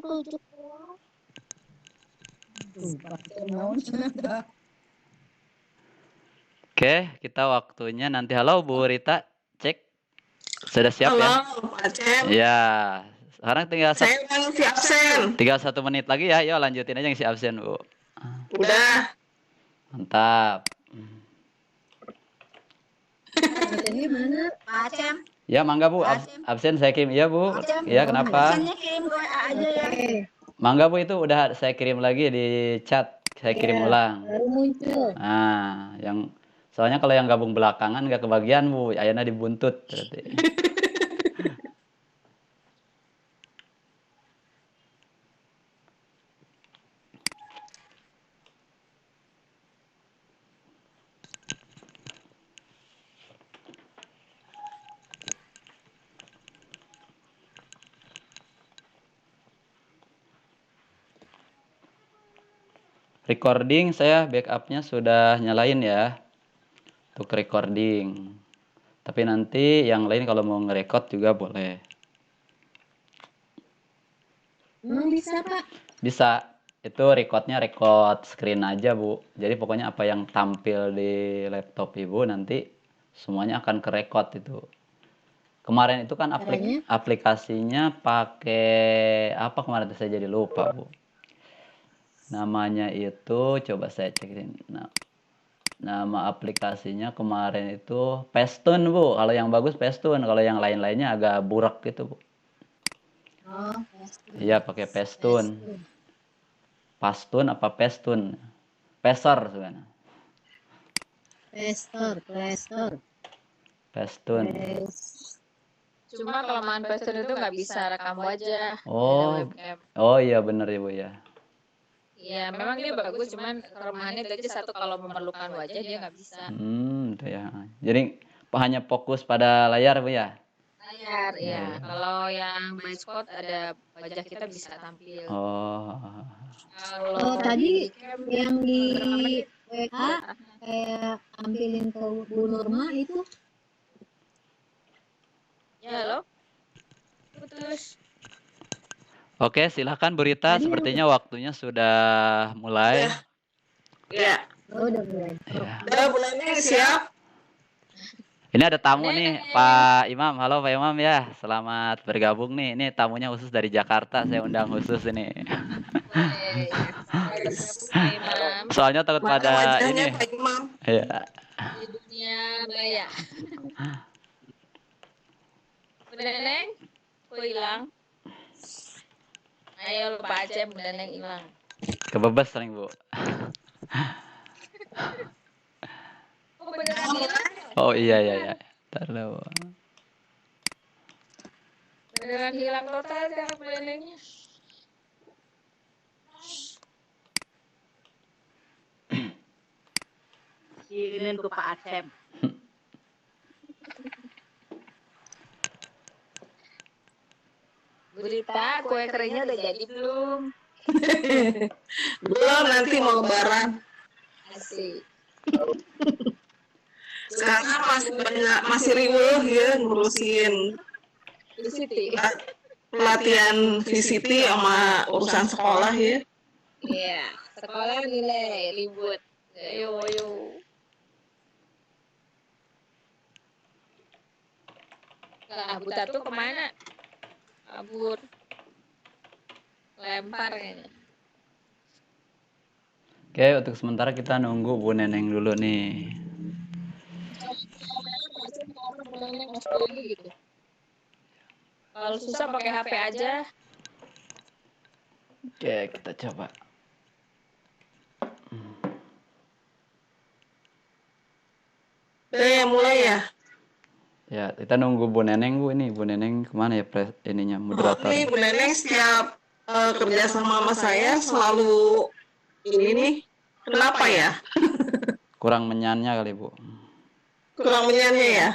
Oke, kita waktunya nanti. Halo Bu Rita, cek sudah siap ya? Halo, Pak Cem. Ya, sekarang tinggal Saya udah ngisi absen. tinggal 1 menit lagi ya. Yuk lanjutin aja ngisi absen Bu. Udah. Mantap. Absennya mana, Pak Cem? Ya mangga Bu, absen saya kirim. Iya Bu. Iya kenapa? Absennya kirim WA aja ya. Mangga Bu, itu udah saya kirim lagi di chat. Saya kirim ulang. Baru muncul. Nah, soalnya kalau yang gabung belakangan nggak kebagian Bu, ayeuna dibuntut berarti. Recording saya backupnya sudah nyalain ya untuk recording. Tapi nanti yang lain kalau mau nge-record juga boleh. Bisa Pak? Bisa. Itu recordnya record screen aja Bu. Jadi pokoknya apa yang tampil di laptop Ibu nanti semuanya akan ke-record itu. Kemarin itu kan aplikasinya pakai apa kemarin itu saya jadi lupa Bu. Namanya itu coba saya cekin. Nama aplikasinya kemarin itu Pastun Bu. Kalau yang bagus Pastun, kalau yang lain-lainnya agak burak gitu Bu. Oh, Pastun. Iya pakai Pastun. Pastun apa Pastun? Peser sebenarnya. Pastun. Cuma kelemahan Pastun itu nggak bisa rekam wajah. Oh iya benar ya Bu ya. Iya, memang dia bagus, cuman kelemahannya itu aja satu, kalau memerlukan wajah dia nggak bisa. Itu ya. Jadi hanya fokus pada layar Bu ya? Layar, ya. Kalau yang by spot ada wajah kita bisa tampil. Kalau tadi yang di WA kayak ambilin ke Bu Nurma itu? Ya, halo? Putus. Oke, silahkan Bu Rita. Sepertinya waktunya sudah mulai. Ya. Udah mulai. Udah bulannya siap. Ini ada tamu nih, Pak Imam. Halo Pak Imam ya. Selamat bergabung nih. Ini tamunya khusus dari Jakarta. Saya undang khusus ini. Soalnya takut pada ini. Pak Imam. Iya. Di dunia maya. Bunda Neng, kok hilang? Ayo lupa aja Bunda Neng hilang. Kebebas nih Bu. Oh iya. Ntar dulu. Beneran hilang total cara Bunda Nengnya. Kirimin ke Pak Acem. Berita kue keringnya udah jadi belum? Belum, nanti mau lebaran. Asik. Sekarang masih riweuh ya ngurusin pelatihan VCT sama urusan sekolah ya. Iya, sekolah nilai ribut. Ayo. Lah, Bu Tatu kemana? Kabur. Lempar kayaknya. Oke, untuk sementara kita nunggu Bu Neneng dulu nih. Kalau susah pakai HP aja. Oke, kita coba. Mulai ya. Ya, kita nunggu Bu Neneng Bu ini. Bu Neneng kemana ya ininya moderator? Ini Bu Neneng setiap kerja sama saya selalu ini nih. Kenapa ya? Kurang menyannya kali Bu. Kurang menyanyi ya.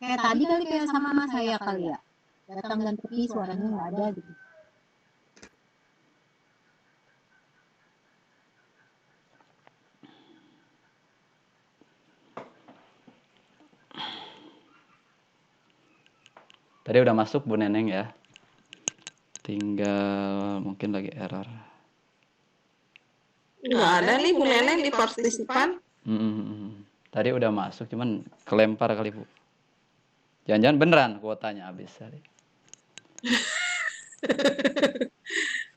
Kayak tadi kali kayak sama saya kali ya. Datang dan pergi suaranya nggak ada gitu. Tadi udah masuk Bu Neneng ya. Tinggal mungkin lagi error. Nggak ada nih Bu Neneng di partisipan. Tadi udah masuk, cuman kelempar kali Bu. Jangan-jangan beneran kuotanya habis tadi.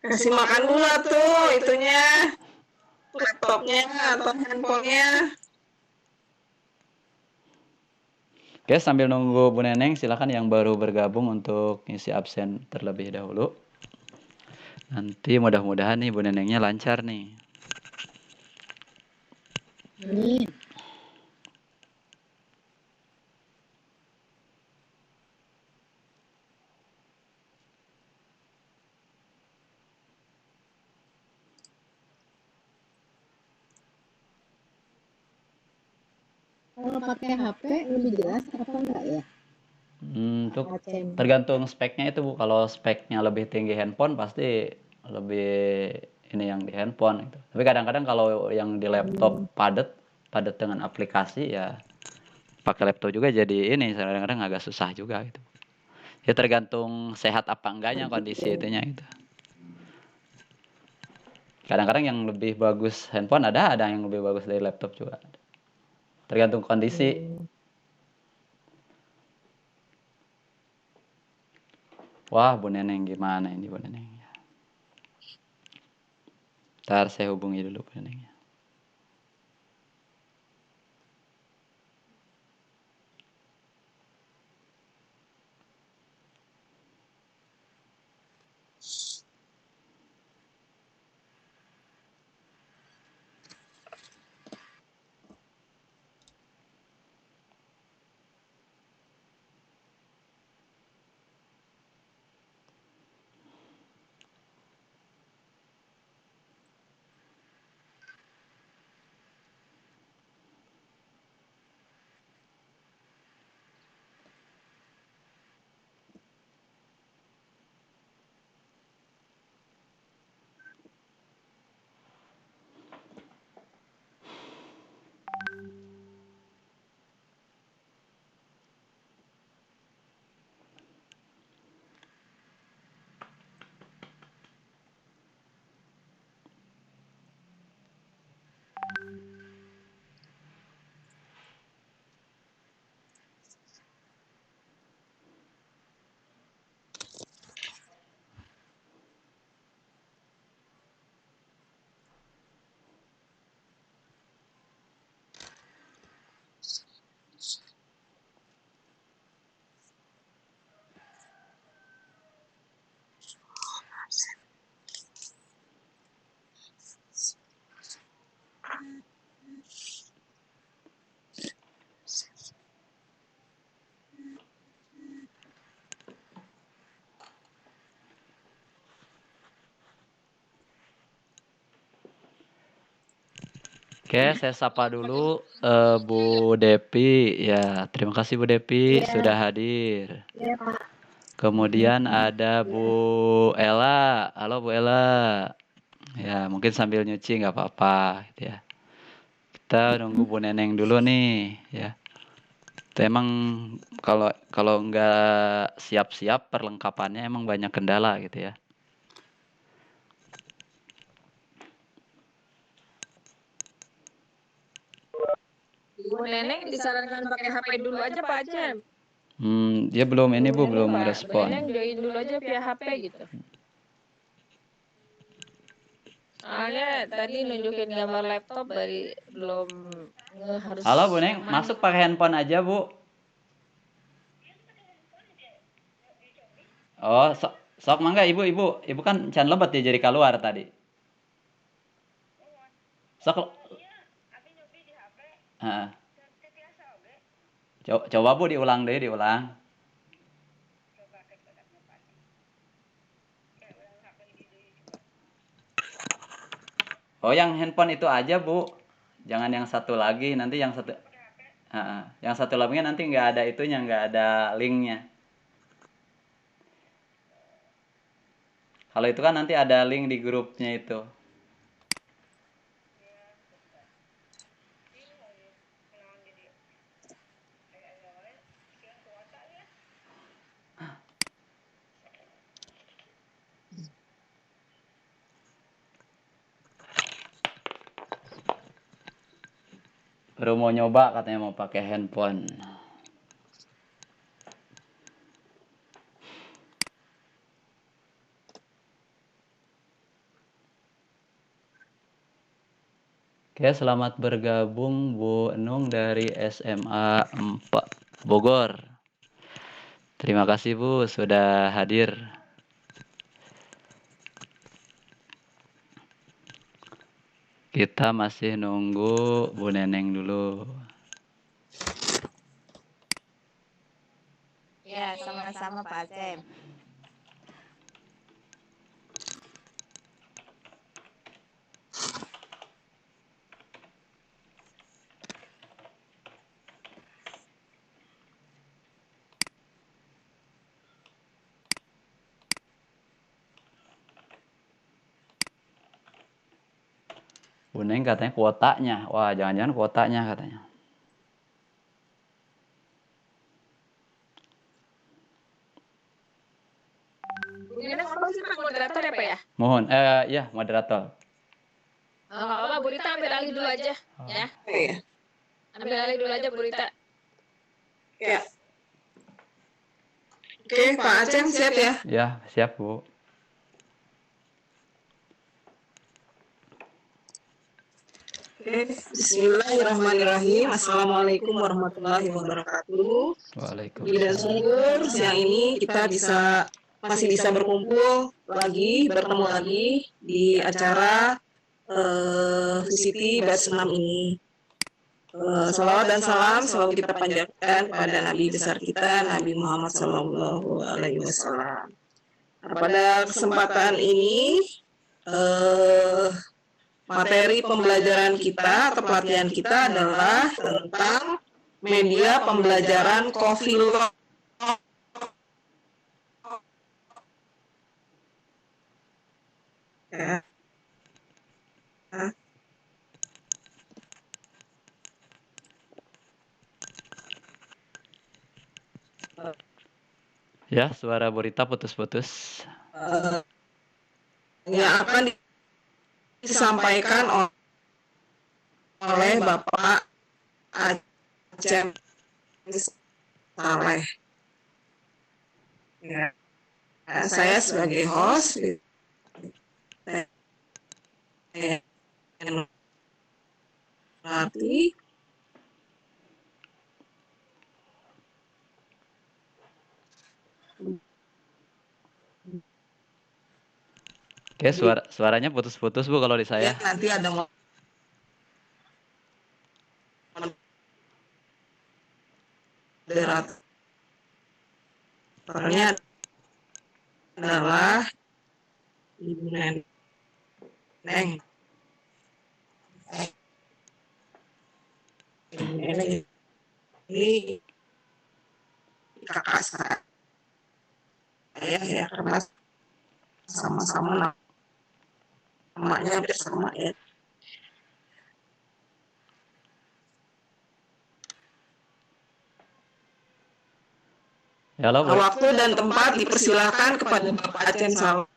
Kasih makan dulu tuh itunya, laptopnya atau handphonenya. Oke, sambil nunggu Bu Neneng, silakan yang baru bergabung untuk ngisi absen terlebih dahulu. Nanti mudah-mudahan nih Bu Nenengnya lancar nih. Amin. Kalau pakai HP lebih jelas apa enggak ya? Untuk Acem. tergantung speknya itu Bu. Kalau speknya lebih tinggi handphone pasti lebih ini yang di handphone gitu. Tapi kadang-kadang kalau yang di laptop padat dengan aplikasi ya pakai laptop juga jadi ini kadang-kadang agak susah juga gitu. Ya tergantung sehat apa enggaknya kondisi itunya gitu. Kadang-kadang yang lebih bagus handphone ada yang lebih bagus dari laptop juga. Tergantung kondisi. Wah, Bu Neneng gimana ini Bu Neneng? Ntar saya hubungi dulu Bu Neneng. Oke, saya sapa dulu Bu Depi. Ya, terima kasih Bu Depi sudah hadir. Ya Pak. Kemudian ada Bu Ella. Halo Bu Ella. Ya, mungkin sambil nyuci nggak apa-apa gitu ya. Kita nunggu Bu Neneng dulu nih ya. Itu emang kalau kalau nggak siap-siap perlengkapannya emang banyak kendala gitu ya. Bu Neneng disarankan pakai HP dulu aja Pak Acem. Dia belum ini Bu, belum Bu merespon. Neneng join dulu aja via HP gitu. Soalnya tadi nunjukin gambar laptop belum harus Halo Bu Neng, yang mana. masuk pakai handphone aja Bu. Oh, sok mangga ibu kan can lebet ya jadi keluar tadi. Sok. Heeh. Coba Bu diulang deh, diulang. Oh, yang handphone itu aja Bu. Jangan yang satu lagi, nanti yang satu. Heeh. Yang satu lagi nanti nggak ada itunya, nggak ada linknya. Kalau itu kan nanti ada link di grupnya itu. Baru mau nyoba katanya mau pakai handphone. Oke, selamat bergabung Bu Enung dari SMA 4 Bogor. Terima kasih Bu sudah hadir. Kita masih nunggu Bu Neneng dulu. Ya, sama-sama Pak Acep. Bu Neng katanya kuotanya. Wah, jangan-jangan kuotanya katanya. Bu Neneng apa sih Pak moderator ya Pak ya? Mohon, ya moderator. Nggak apa-apa, Bu Rita ambil alih dulu aja. Ya, Oh, iya. ambil alih dulu aja Bu Rita. Ya. Oke, Pak Acem siap ya? Ya, siap Bu. Oke, Bismillahirrahmanirrahim. Assalamualaikum warahmatullahi wabarakatuh. Tidak Waalaikumsalam. syukur siang ini kita masih bisa berkumpul lagi, bertemu lagi di acara VCT Batch 6 ini. Salawat dan salam selalu kita panjatkan kepada Nabi besar kita, Nabi Muhammad SAW. Nah, pada kesempatan ini, materi pembelajaran kita atau pelatihan kita adalah tentang media pembelajaran Cofilog. Ya. Ya, suara Borita putus-putus. Yang akan disampaikan oleh Bapak Acem Saleh. Ya. Saya sebagai host nanti Oke, suaranya putus-putus Bu kalau di saya. nanti ada moderatornya adalah Ibu Neneng. Ibu Neneng ini kakak saya ya, karena sama-sama namanya hampir sama ya. Halo Bu. Waktu dan tempat dipersilakan kepada Bapak Acem Saleh.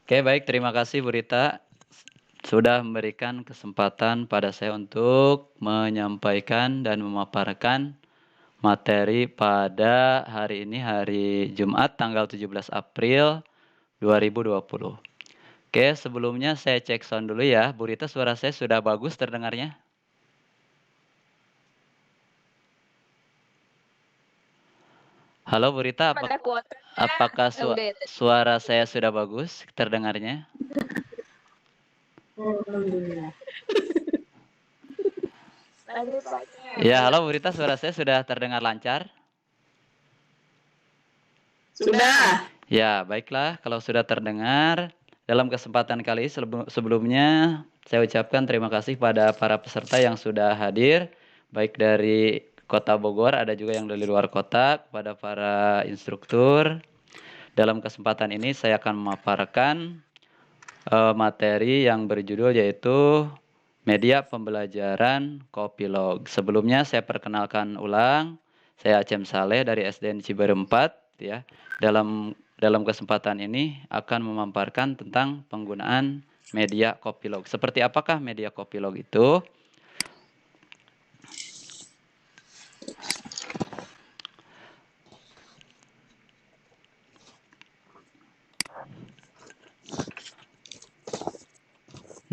Oke, baik, terima kasih Bu Rita sudah memberikan kesempatan pada saya untuk menyampaikan dan memaparkan materi pada hari ini, hari Jumat tanggal 17 April 2020. Oke, sebelumnya saya cek sound dulu ya. Bu Rita, suara saya sudah bagus terdengarnya? Halo Bu Rita, Pada kuota. apakah suara saya sudah bagus terdengarnya? Alhamdulillah. Lanjut Pak Acep. Ya, halo Bu Rita, suara saya sudah terdengar lancar? Sudah. Ya, baiklah. Kalau sudah terdengar, dalam kesempatan kali sebelumnya saya ucapkan terima kasih pada para peserta yang sudah hadir, baik dari Kota Bogor, ada juga yang dari luar kota, kepada para instruktur. Dalam kesempatan ini saya akan memaparkan materi yang berjudul yaitu media pembelajaran Copilog. Sebelumnya saya perkenalkan ulang, saya Acem Saleh dari SDN Ciberem 4 ya. Dalam kesempatan ini akan memaparkan tentang penggunaan media Copilog. Seperti apakah media Copilog itu?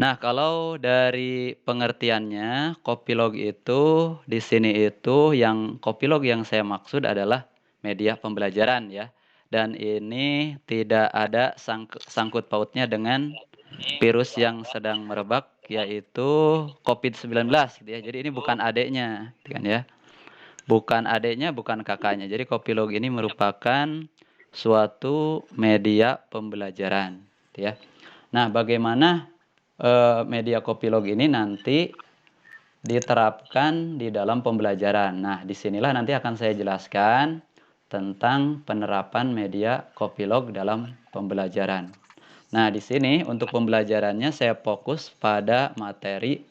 Nah, kalau dari pengertiannya, Kopilog itu di sini itu Kopilog yang saya maksud adalah media pembelajaran ya. Dan ini tidak ada sangkut pautnya dengan virus yang sedang merebak yaitu COVID-19 gitu ya. Jadi ini bukan adiknya, gitu kan ya. Bukan adiknya, bukan kakaknya. Jadi Kopilog ini merupakan suatu media pembelajaran, gitu ya. Nah, bagaimana media Kopilog ini nanti diterapkan di dalam pembelajaran. Nah, disinilah nanti akan saya jelaskan tentang penerapan media Kopilog dalam pembelajaran. Nah, di sini untuk pembelajarannya saya fokus pada materi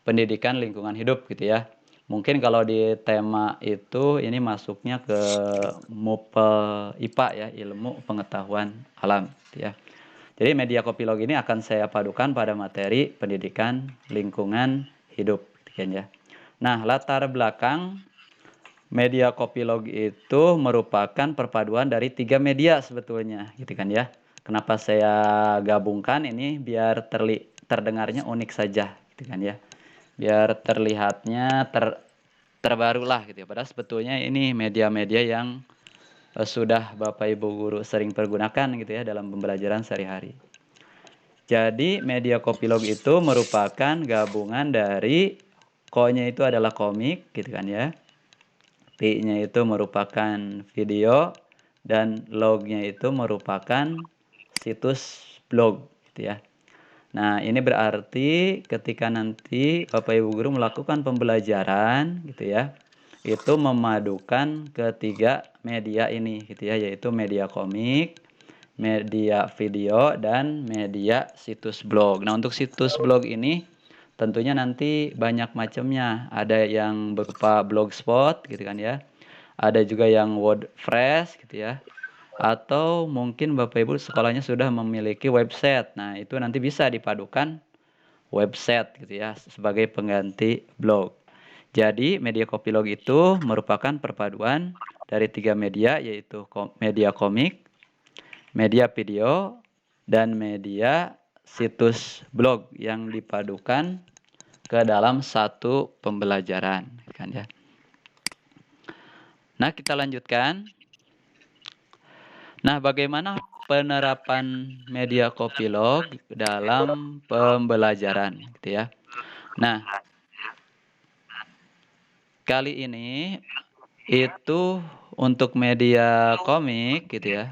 pendidikan lingkungan hidup gitu ya. Mungkin kalau di tema itu ini masuknya ke MUPEL IPA ya, ilmu pengetahuan alam gitu ya. Jadi media Kopilog ini akan saya padukan pada materi pendidikan lingkungan hidup gitu kan ya. Nah, latar belakang media Kopilog itu merupakan perpaduan dari 3 media sebetulnya gitu kan ya. Kenapa saya gabungkan ini biar terdengarnya unik saja gitu kan ya. Biar terlihatnya terbaru lah gitu ya. Padahal sebetulnya ini media-media yang sudah Bapak Ibu guru sering pergunakan gitu ya dalam pembelajaran sehari-hari. Jadi media Kopilog itu merupakan gabungan dari ko-nya itu adalah komik gitu kan ya. P-nya itu merupakan video dan log-nya itu merupakan situs blog gitu ya. Nah, ini berarti ketika nanti Bapak Ibu guru melakukan pembelajaran gitu ya, itu memadukan ketiga media ini gitu ya, yaitu media komik, media video, dan media situs blog. Nah, untuk situs blog ini tentunya nanti banyak macamnya. Ada yang berupa blogspot gitu kan ya. Ada juga yang WordPress gitu ya. Atau mungkin Bapak Ibu sekolahnya sudah memiliki website. Nah, itu nanti bisa dipadukan website gitu ya sebagai pengganti blog. Jadi, media Kopilog itu merupakan perpaduan dari 3 media yaitu media komik, media video, dan media situs blog yang dipadukan ke dalam satu pembelajaran kan ya. Nah, kita lanjutkan. Nah, bagaimana penerapan media Kopilog dalam pembelajaran gitu ya. Nah, kali ini itu untuk media komik gitu ya.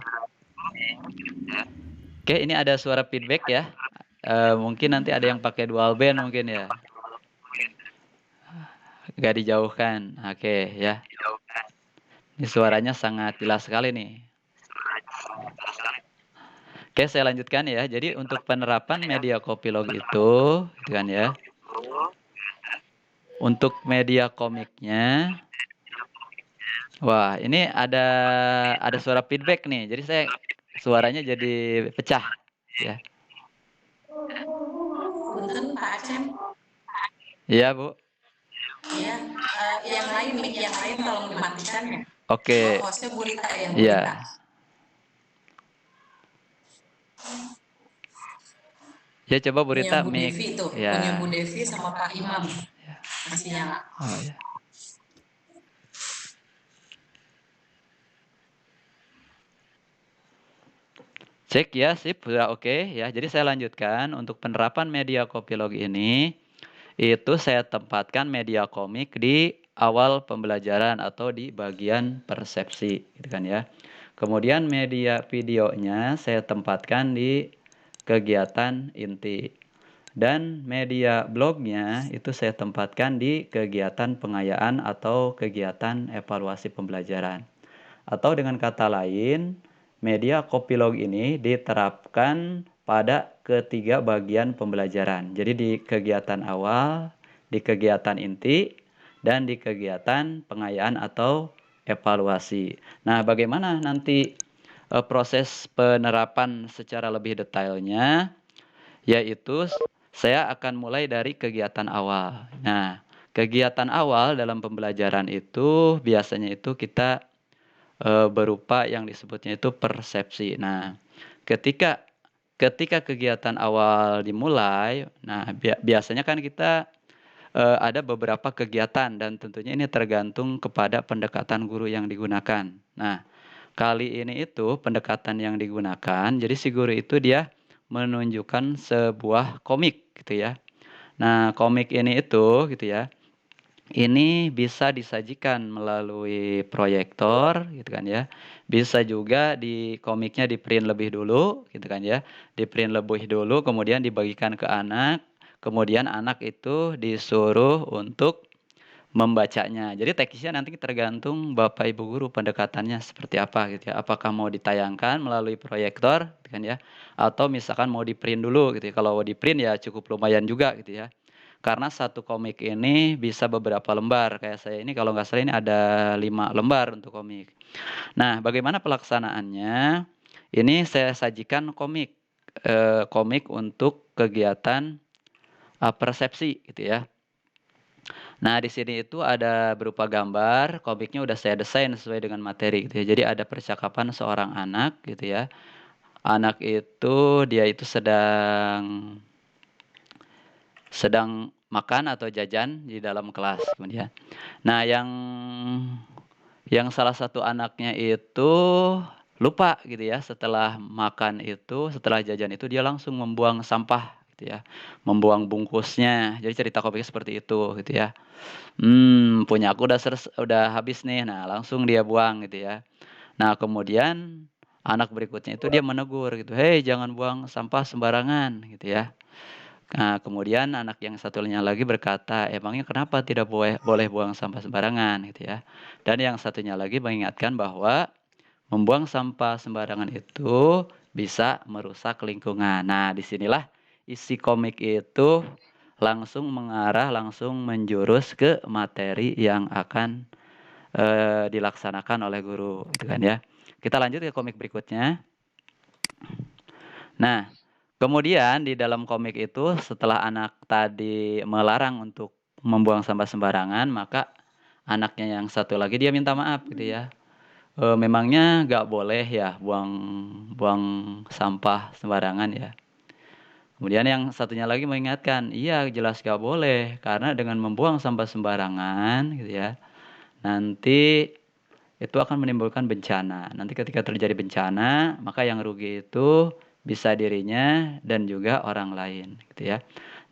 Oke, ini ada suara feedback ya. Mungkin nanti ada yang pakai dual band mungkin ya. Gak dijauhkan. Oke ya. Ini suaranya sangat jelas sekali nih. Oke, saya lanjutkan ya. Jadi untuk penerapan media Kopilog itu, gitu kan ya. Untuk media komiknya, wah ini ada suara feedback nih. Jadi suaranya jadi pecah ya. Punten Pak Acem. Iya Bu. Ya, yang lain tolong dimatikan ya. Oke. Hostnya Bu Rita yang Bu Iya. Rita. Ya coba Bu Rita Punya Bu Devi itu, ya. punya Bu Devi sama Pak Imam. Masih nyala. Oh ya. Cek ya, sip, sudah oke ya. Jadi saya lanjutkan untuk penerapan media Kopilog ini itu saya tempatkan media komik di awal pembelajaran atau di bagian persepsi gitu kan ya. Kemudian media videonya saya tempatkan di kegiatan inti. Dan media blognya itu saya tempatkan di kegiatan pengayaan atau kegiatan evaluasi pembelajaran. Atau dengan kata lain, media Kopilog ini diterapkan pada ketiga bagian pembelajaran. Jadi di kegiatan awal, di kegiatan inti, dan di kegiatan pengayaan atau evaluasi. Nah, bagaimana nanti proses penerapan secara lebih detailnya? Yaitu saya akan mulai dari kegiatan awal. Nah, kegiatan awal dalam pembelajaran itu biasanya itu kita berupa yang disebutnya itu persepsi. Nah, ketika ketika kegiatan awal dimulai, nah biasanya kan kita ada beberapa kegiatan dan tentunya ini tergantung kepada pendekatan guru yang digunakan. Nah, kali ini itu pendekatan yang digunakan, jadi si guru itu dia menunjukkan sebuah komik gitu ya. Nah, komik ini itu gitu ya, ini bisa disajikan melalui proyektor gitu kan ya. Bisa juga di komiknya di print lebih dulu gitu kan ya. Di print lebih dulu kemudian dibagikan ke anak. Kemudian anak itu disuruh untuk membacanya. Jadi teknisnya nanti tergantung Bapak Ibu guru pendekatannya seperti apa gitu ya. Apakah mau ditayangkan melalui proyektor gitu kan ya. Atau misalkan mau di print dulu gitu ya. Kalau di print ya cukup lumayan juga gitu ya. Karena satu komik ini bisa beberapa lembar. Kayak saya ini kalau nggak salah ini ada 5 lembar untuk komik. Nah, bagaimana pelaksanaannya? Ini saya sajikan komik. Komik untuk kegiatan persepsi gitu ya. Nah, di sini itu ada berupa gambar, komiknya udah saya desain sesuai dengan materi gitu ya. Jadi ada percakapan seorang anak gitu ya. Anak itu dia itu sedang makan atau jajan di dalam kelas kemudian. Nah, yang salah satu anaknya itu lupa gitu ya, setelah makan itu, setelah jajan itu dia langsung membuang sampah gitu ya. Membuang bungkusnya. Jadi cerita komiknya seperti itu gitu ya. Punya aku udah habis nih. Nah, langsung dia buang gitu ya. Nah, kemudian anak berikutnya itu dia menegur gitu. "Hei, jangan buang sampah sembarangan," gitu ya. Nah, kemudian anak yang satunya lagi berkata, "Emangnya kenapa tidak boleh buang sampah sembarangan?" gitu ya. Dan yang satunya lagi mengingatkan bahwa membuang sampah sembarangan itu bisa merusak lingkungan. Nah, disinilah isi komik itu langsung menjurus ke materi yang akan dilaksanakan oleh guru, gitu kan ya. Kita lanjut ke komik berikutnya. Nah, kemudian di dalam komik itu setelah anak tadi melarang untuk membuang sampah sembarangan, maka anaknya yang satu lagi dia minta maaf gitu ya. Memangnya nggak boleh ya buang sampah sembarangan ya. Kemudian yang satunya lagi mengingatkan, iya jelas nggak boleh karena dengan membuang sampah sembarangan gitu ya, nanti itu akan menimbulkan bencana. Nanti ketika terjadi bencana, maka yang rugi itu bisa dirinya dan juga orang lain gitu ya.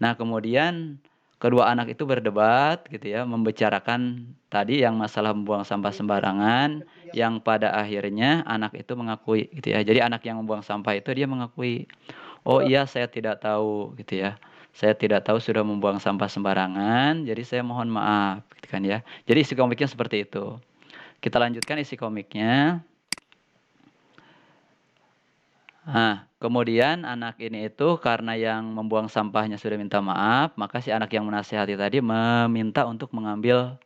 Nah, kemudian kedua anak itu berdebat gitu ya, membicarakan tadi yang masalah membuang sampah sembarangan yang pada akhirnya anak itu mengakui gitu ya. Jadi anak yang membuang sampah itu dia mengakui, "Oh iya, saya tidak tahu," gitu ya. "Saya tidak tahu sudah membuang sampah sembarangan, jadi saya mohon maaf," gitu kan ya. Jadi isi komiknya seperti itu. Kita lanjutkan isi komiknya. Nah, kemudian anak ini itu karena yang membuang sampahnya sudah minta maaf, maka si anak yang menasihati tadi meminta untuk mengambil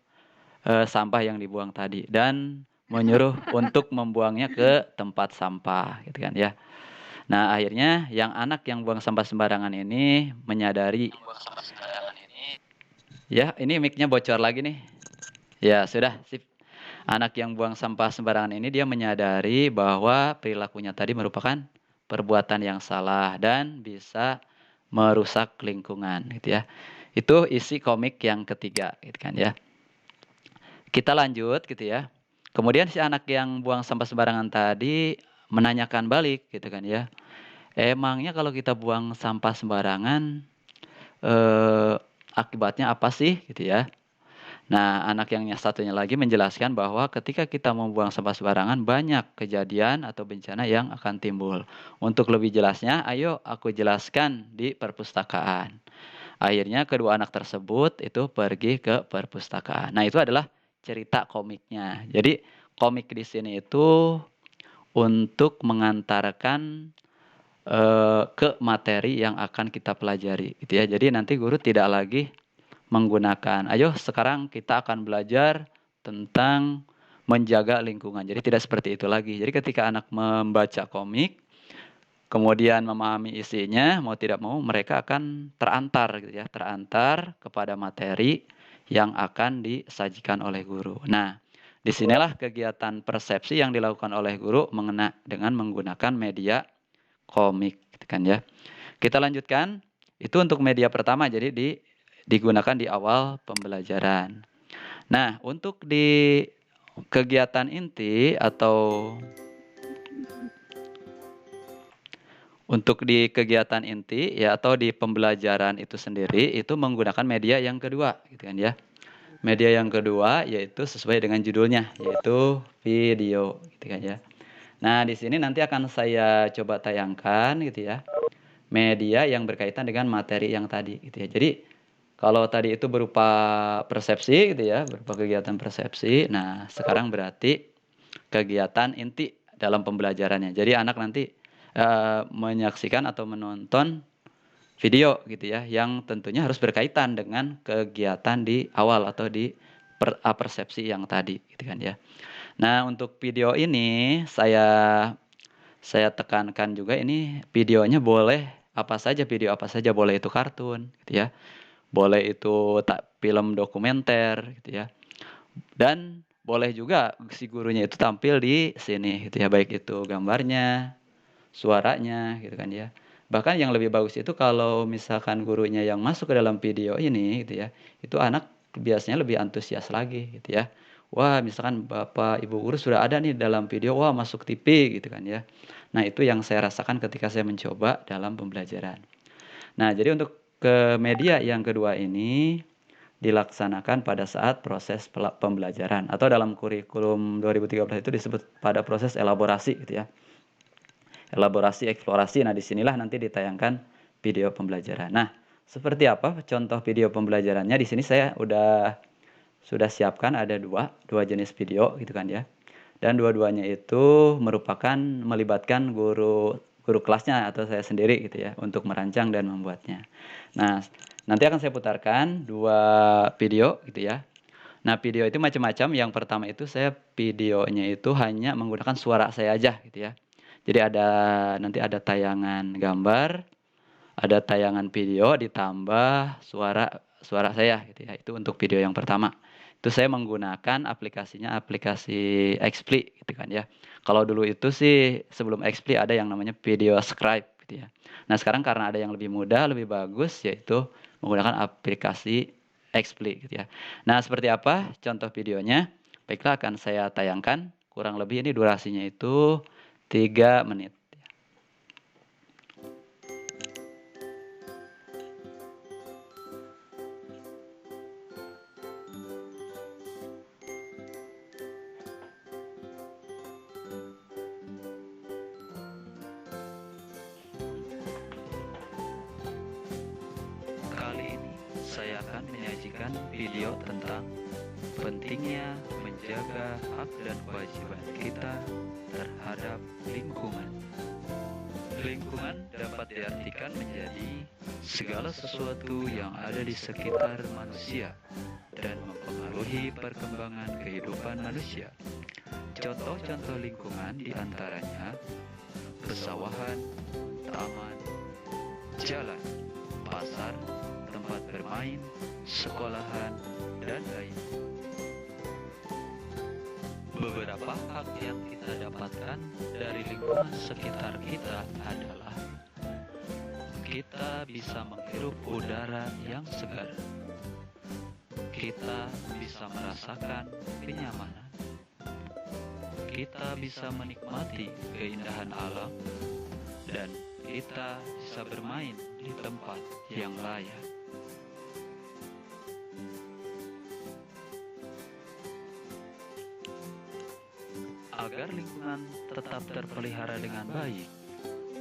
sampah yang dibuang tadi dan menyuruh untuk membuangnya ke tempat sampah, gitu kan ya. Nah, akhirnya yang anak yang buang sampah sembarangan ini menyadari. Ya, ini mic-nya bocor lagi nih. Ya, sudah, sip. Anak yang buang sampah sembarangan ini dia menyadari bahwa perilakunya tadi merupakan perbuatan yang salah dan bisa merusak lingkungan gitu ya. Itu isi komik yang ketiga gitu kan ya. Kita lanjut gitu ya. Kemudian si anak yang buang sampah sembarangan tadi menanyakan balik gitu kan ya. Emangnya kalau kita buang sampah sembarangan akibatnya apa sih gitu ya. Nah, anak yang satunya lagi menjelaskan bahwa ketika kita membuang sampah sembarangan banyak kejadian atau bencana yang akan timbul. Untuk lebih jelasnya, ayo aku jelaskan di perpustakaan. Akhirnya kedua anak tersebut itu pergi ke perpustakaan. Nah, itu adalah cerita komiknya. Jadi, komik di sini itu untuk mengantarkan ke materi yang akan kita pelajari gitu ya. Jadi nanti guru tidak lagi menggunakan, ayo sekarang kita akan belajar tentang menjaga lingkungan. Jadi tidak seperti itu lagi. Jadi ketika anak membaca komik, kemudian memahami isinya, mau tidak mau mereka akan terantar gitu ya, terantar kepada materi yang akan disajikan oleh guru. Nah, disinilah kegiatan persepsi yang dilakukan oleh guru dengan menggunakan media komik gitu kan ya. Kita lanjutkan. Itu untuk media pertama, jadi digunakan di awal pembelajaran. Nah, untuk di kegiatan inti atau untuk di kegiatan inti ya atau di pembelajaran itu sendiri itu menggunakan media yang kedua gitu kan ya. Media yang kedua yaitu sesuai dengan judulnya yaitu video gitu kan ya. Nah, di sini nanti akan saya coba tayangkan gitu ya. Media yang berkaitan dengan materi yang tadi gitu ya. Jadi kalau tadi itu berupa persepsi gitu ya, berupa kegiatan persepsi. Nah, sekarang berarti kegiatan inti dalam pembelajarannya. Jadi anak nanti menyaksikan atau menonton video gitu ya, yang tentunya harus berkaitan dengan kegiatan di awal atau di persepsi yang tadi gitu kan ya. Nah, untuk video ini saya tekankan juga ini videonya boleh video apa saja, boleh itu kartun gitu ya. Boleh itu film dokumenter gitu ya. Dan boleh juga si gurunya itu tampil di sini gitu ya, baik itu gambarnya, suaranya gitu kan ya. Bahkan yang lebih bagus itu kalau misalkan gurunya yang masuk ke dalam video ini gitu ya, itu anak biasanya lebih antusias lagi gitu ya. Wah, misalkan Bapak Ibu guru sudah ada nih dalam video, wah masuk TV gitu kan ya. Nah, itu yang saya rasakan ketika saya mencoba dalam pembelajaran. Nah, jadi untuk ke media yang kedua ini dilaksanakan pada saat proses pembelajaran atau dalam kurikulum 2013 itu disebut pada proses elaborasi gitu ya. Elaborasi, eksplorasi. Nah, disinilah nanti ditayangkan video pembelajaran. Nah, seperti apa contoh video pembelajarannya? Di sini saya sudah siapkan ada dua jenis video gitu kan ya. Dan dua-duanya itu merupakan melibatkan guru kelasnya atau saya sendiri gitu ya untuk merancang dan membuatnya. Nah, nanti akan saya putarkan dua video gitu ya. Nah, video itu macam-macam. Yang pertama itu saya videonya itu hanya menggunakan suara saya aja gitu ya. Jadi nanti ada tayangan gambar, ada tayangan video ditambah suara saya gitu ya. Itu untuk video yang pertama. Itu saya menggunakan aplikasinya aplikasi XPLY gitu kan ya. Kalau dulu itu sih sebelum XPLY ada yang namanya Video Scribe gitu ya. Nah, sekarang karena ada yang lebih mudah, lebih bagus yaitu menggunakan aplikasi XPLY gitu ya. Nah, seperti apa contoh videonya? Baiklah, akan saya tayangkan. Kurang lebih ini durasinya itu 3 menit. Kali ini saya akan menyajikan video tentang pentingnya menjaga hak dan kewajiban kita terhadap lingkungan. Lingkungan dapat diartikan menjadi segala sesuatu yang ada di sekitar manusia dan mempengaruhi perkembangan kehidupan manusia. Contoh-contoh lingkungan diantaranya pesawahan, taman, jalan, pasar, tempat bermain, sekolahan, dan lain. Beberapa hak yang kita dapatkan dari lingkungan sekitar kita adalah kita bisa menghirup udara yang segar, kita bisa merasakan kenyamanan, kita bisa menikmati keindahan alam, dan kita bisa bermain di tempat yang layak. Agar lingkungan tetap terpelihara dengan baik,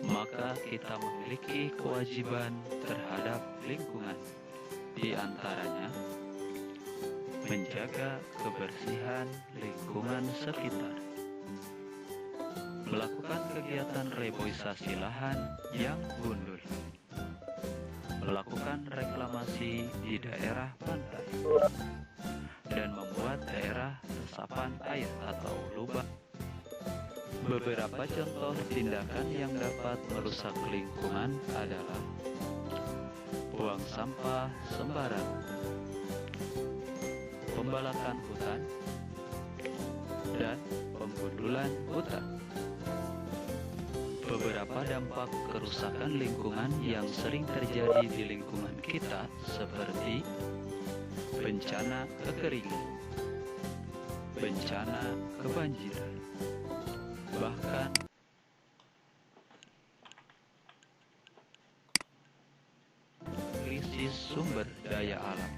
maka kita memiliki kewajiban terhadap lingkungan. Di antaranya, menjaga kebersihan lingkungan sekitar, melakukan kegiatan reboisasi lahan yang gundul, melakukan reklamasi di daerah pantai, dan membuat daerah resapan air atau lubang. Beberapa contoh tindakan yang dapat merusak lingkungan adalah buang sampah sembarangan, pembalakan hutan, dan penggundulan hutan. Beberapa beberapa dampak kerusakan lingkungan yang sering terjadi di lingkungan kita seperti bencana kekeringan, bencana kebanjiran, bahkan krisis sumber daya alam.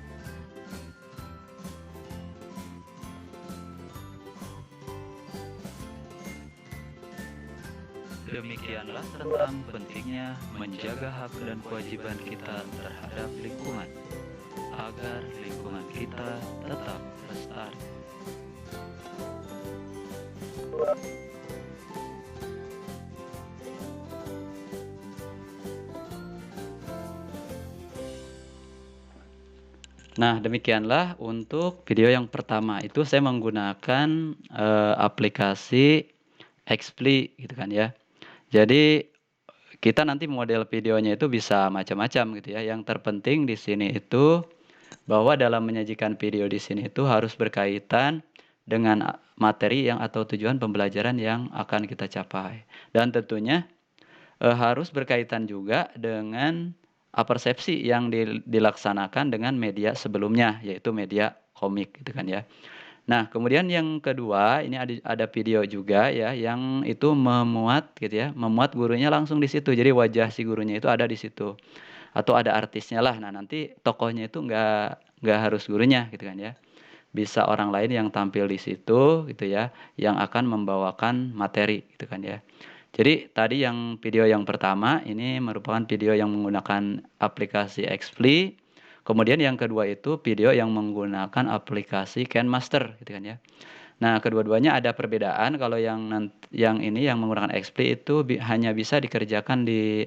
Demikianlah tentang pentingnya menjaga hak dan kewajiban kita terhadap lingkungan, agar lingkungan kita tetap lestari. Nah, demikianlah untuk video yang pertama. Itu saya menggunakan aplikasi Xpli gitu kan ya. Jadi kita nanti model videonya itu bisa macam-macam gitu ya. Yang terpenting di sini itu bahwa dalam menyajikan video di sini itu harus berkaitan dengan materi yang atau tujuan pembelajaran yang akan kita capai. Dan tentunya harus berkaitan juga dengan persepsi yang dilaksanakan dengan media sebelumnya, yaitu media komik gitu kan ya. Nah, kemudian yang kedua, ini ada video juga ya, yang itu memuat gitu ya, memuat gurunya langsung di situ. Jadi wajah si gurunya itu ada di situ, atau ada artisnya lah. Nah, nanti tokohnya itu nggak harus gurunya gitu kan ya. Bisa orang lain yang tampil di situ gitu ya, yang akan membawakan materi gitu kan ya. Jadi tadi yang video yang pertama ini merupakan video yang menggunakan aplikasi Xpli. Kemudian yang kedua itu video yang menggunakan aplikasi KineMaster gitu kan ya. Nah, kedua-duanya ada perbedaan. Kalau yang ini yang menggunakan Xpli itu hanya bisa dikerjakan di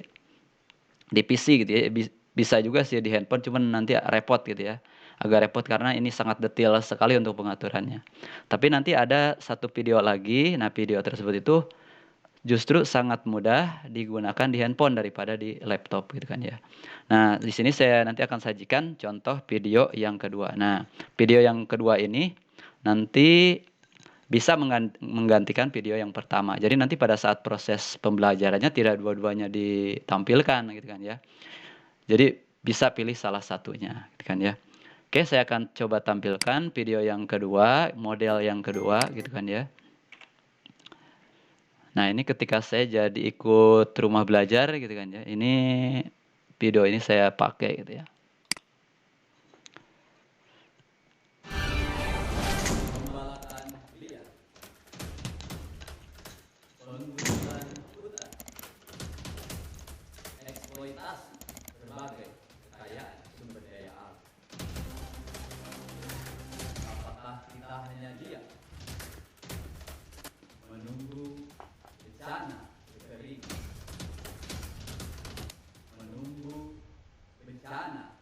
PC gitu ya. Bisa juga sih di handphone, cuman nanti repot gitu ya. Agak repot karena ini sangat detail sekali untuk pengaturannya. Tapi nanti ada satu video lagi. Nah, video tersebut itu justru sangat mudah digunakan di handphone daripada di laptop gitu kan ya. Nah, di sini saya nanti akan sajikan contoh video yang kedua. Nah, video yang kedua ini nanti bisa menggantikan video yang pertama. Jadi nanti pada saat proses pembelajarannya tidak dua-duanya ditampilkan gitu kan ya. Jadi bisa pilih salah satunya gitu kan ya. Oke, saya akan coba tampilkan video yang kedua, model yang kedua gitu kan ya. Nah, ini ketika saya jadi ikut rumah belajar gitu kan ya. Ini video ini saya pakai gitu ya. Pembalakan liar. Penggunaan hutan. Eksploitasi berbagai kekayaan sumber daya alam. Apakah kita hanya diam menunggu bencana kekeringan, menunggu bencana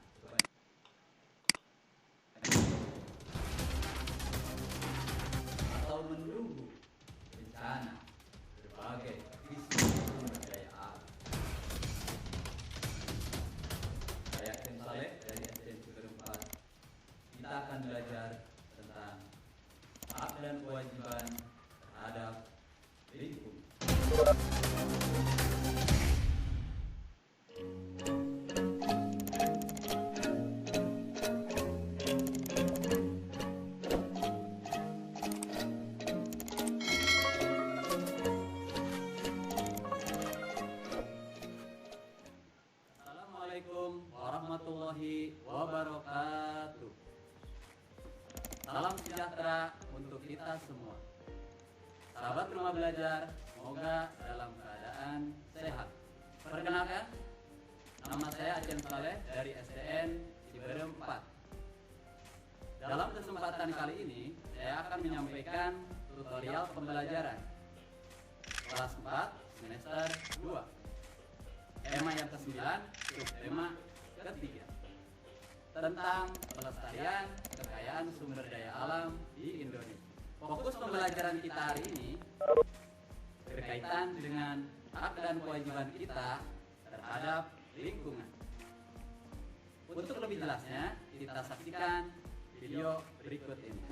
atau menunggu bencana berbagai krisis sumber daya alam? Saya Ken Saleh dari SDN Negeri 4. Kita akan belajar tentang hak dan kewajiban terhadap lingkungan. Assalamualaikum warahmatullahi wabarakatuh. Salam sejahtera untuk kita semua. Sahabat rumah belajar, semoga dalam keadaan sehat. Perkenalkan, nama saya Ken Saleh dari SDN Ciberem 4. Dalam kesempatan kali ini, saya akan menyampaikan tutorial pembelajaran kelas 4 semester 2. Tema yang ke-9, subtema ke-3, tentang pelestarian kekayaan sumber daya alam di Indonesia. Fokus pembelajaran kita hari ini berkaitan dengan hak dan kewajiban kita terhadap lingkungan. Untuk lebih jelasnya, kita saksikan video berikut ini.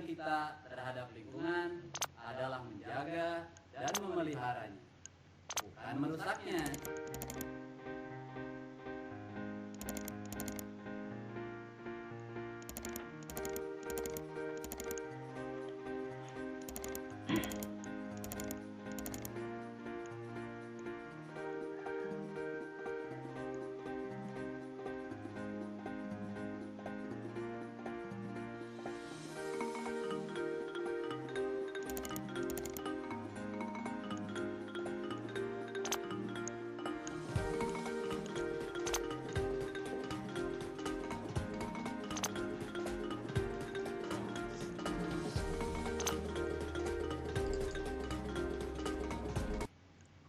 kita terhadap lingkungan adalah menjaga dan memeliharanya, bukan merusaknya.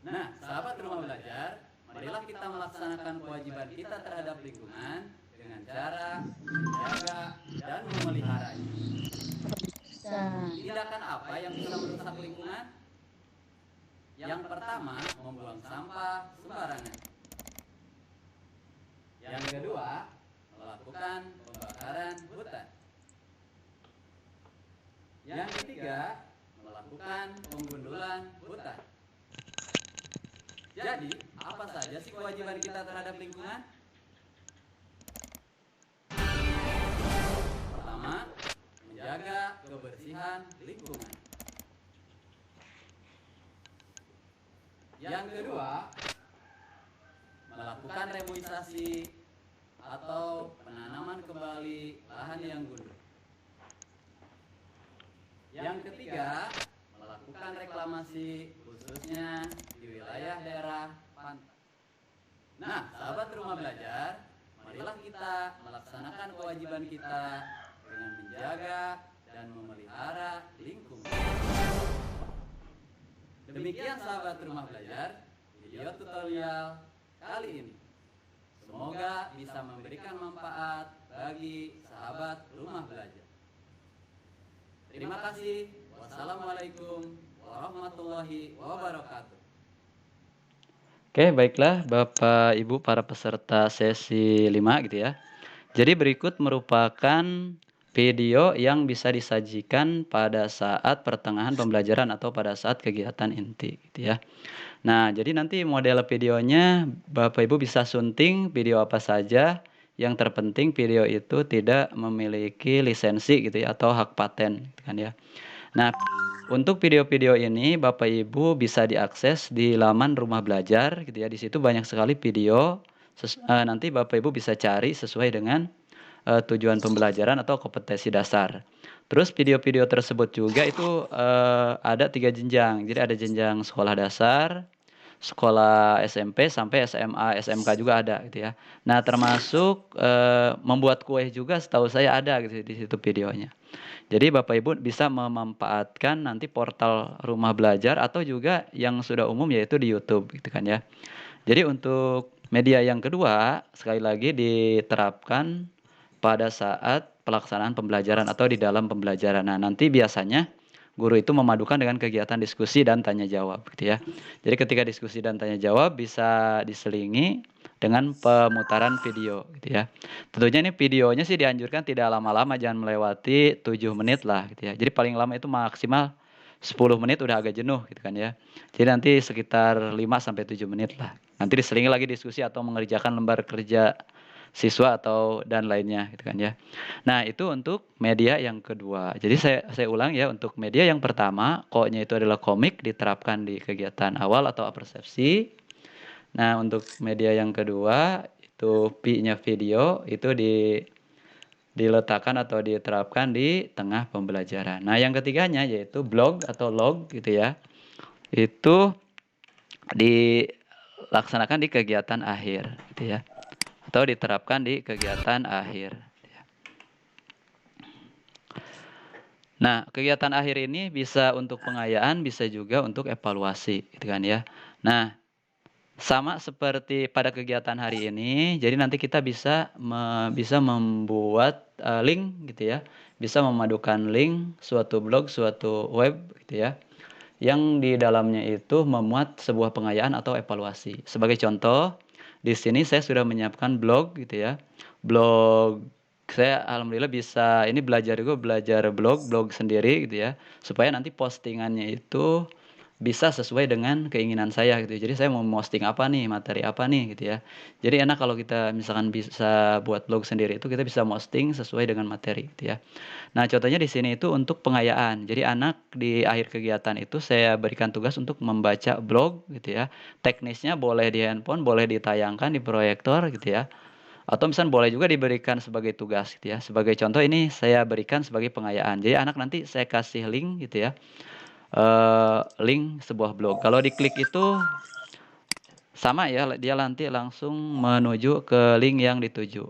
Nah, sahabat rumah belajar, marilah kita melaksanakan kewajiban kita terhadap lingkungan dengan cara menjaga dan memeliharanya. Tindakan apa yang bisa merusak lingkungan? Yang pertama, membuang sampah sembarangan. Yang kedua, melakukan pembakaran hutan. Yang ketiga, melakukan penggundulan hutan. Jadi, apa saja sih kewajiban kita terhadap lingkungan? Pertama, menjaga kebersihan lingkungan. Yang kedua, melakukan reboisasi atau penanaman kembali lahan yang gundul. Yang ketiga, melakukan reklamasi khususnya di wilayah daerah pantai. Nah, sahabat rumah belajar, marilah kita melaksanakan kewajiban kita dengan menjaga dan memelihara lingkungan. Demikian sahabat rumah belajar, video tutorial kali ini. Semoga bisa memberikan manfaat bagi sahabat rumah belajar. Terima kasih. Wassalamualaikum warahmatullahi wabarakatuh. Oke, baiklah Bapak Ibu para peserta sesi 5 gitu ya. Jadi berikut merupakan video yang bisa disajikan pada saat pertengahan pembelajaran atau pada saat kegiatan inti gitu ya. Nah, jadi nanti model videonya Bapak Ibu bisa sunting video apa saja. Yang terpenting video itu tidak memiliki lisensi gitu ya atau hak paten gitu kan ya. Nah, untuk video-video ini Bapak Ibu bisa diakses di laman Rumah Belajar gitu ya. Di situ banyak sekali video. Nanti Bapak Ibu bisa cari sesuai dengan tujuan pembelajaran atau kompetensi dasar. Terus video-video tersebut juga itu ada 3 jenjang. Jadi ada jenjang sekolah dasar, sekolah SMP sampai SMA, SMK juga ada gitu ya. Nah, termasuk membuat kue juga setahu saya ada gitu di situ videonya. Jadi Bapak Ibu bisa memanfaatkan nanti portal Rumah Belajar atau juga yang sudah umum yaitu di YouTube gitu kan ya. Jadi untuk media yang kedua sekali lagi diterapkan pada saat pelaksanaan pembelajaran atau di dalam pembelajaran. Nah, nanti biasanya guru itu memadukan dengan kegiatan diskusi dan tanya jawab gitu ya. Jadi ketika diskusi dan tanya jawab bisa diselingi dengan pemutaran video gitu ya. Tentunya ini videonya sih dianjurkan tidak lama-lama, jangan melewati 7 menit lah gitu ya. Jadi paling lama itu maksimal 10 menit udah agak jenuh gitu kan ya. Jadi nanti sekitar 5 sampai 7 menit lah. Nanti diselingi lagi diskusi atau mengerjakan lembar kerja siswa atau dan lainnya gitu kan ya. Nah, itu untuk media yang kedua. Jadi saya ulang ya, untuk media yang pertama, ko-nya itu adalah komik diterapkan di kegiatan awal atau apersepsi. Nah, untuk media yang kedua itu pi-nya video itu diletakkan atau diterapkan di tengah pembelajaran. Nah, yang ketiganya yaitu blog atau log gitu ya. Itu dilaksanakan di kegiatan akhir gitu ya. Atau diterapkan di kegiatan akhir. Nah, kegiatan akhir ini bisa untuk pengayaan, bisa juga untuk evaluasi, gitu kan ya. Nah, sama seperti pada kegiatan hari ini, jadi nanti kita bisa membuat link, gitu ya. Bisa memadukan link suatu blog, suatu web, gitu ya. Yang di dalamnya itu memuat sebuah pengayaan atau evaluasi. Sebagai contoh, di sini saya sudah menyiapkan blog gitu ya. Blog saya alhamdulillah bisa ini belajar blog sendiri gitu ya, supaya nanti postingannya itu bisa sesuai dengan keinginan saya gitu. Jadi saya mau posting apa nih, materi apa nih gitu ya. Jadi enak kalau kita misalkan bisa buat blog sendiri itu kita bisa posting sesuai dengan materi gitu ya. Nah, contohnya di sini itu untuk pengayaan. Jadi anak di akhir kegiatan itu saya berikan tugas untuk membaca blog gitu ya. Teknisnya boleh di handphone, boleh ditayangkan di proyektor gitu ya. Atau misalnya boleh juga diberikan sebagai tugas gitu ya. Sebagai contoh ini saya berikan sebagai pengayaan. Jadi anak nanti saya kasih link gitu ya. Link sebuah blog. Kalau diklik itu sama ya, dia nanti langsung menuju ke link yang dituju.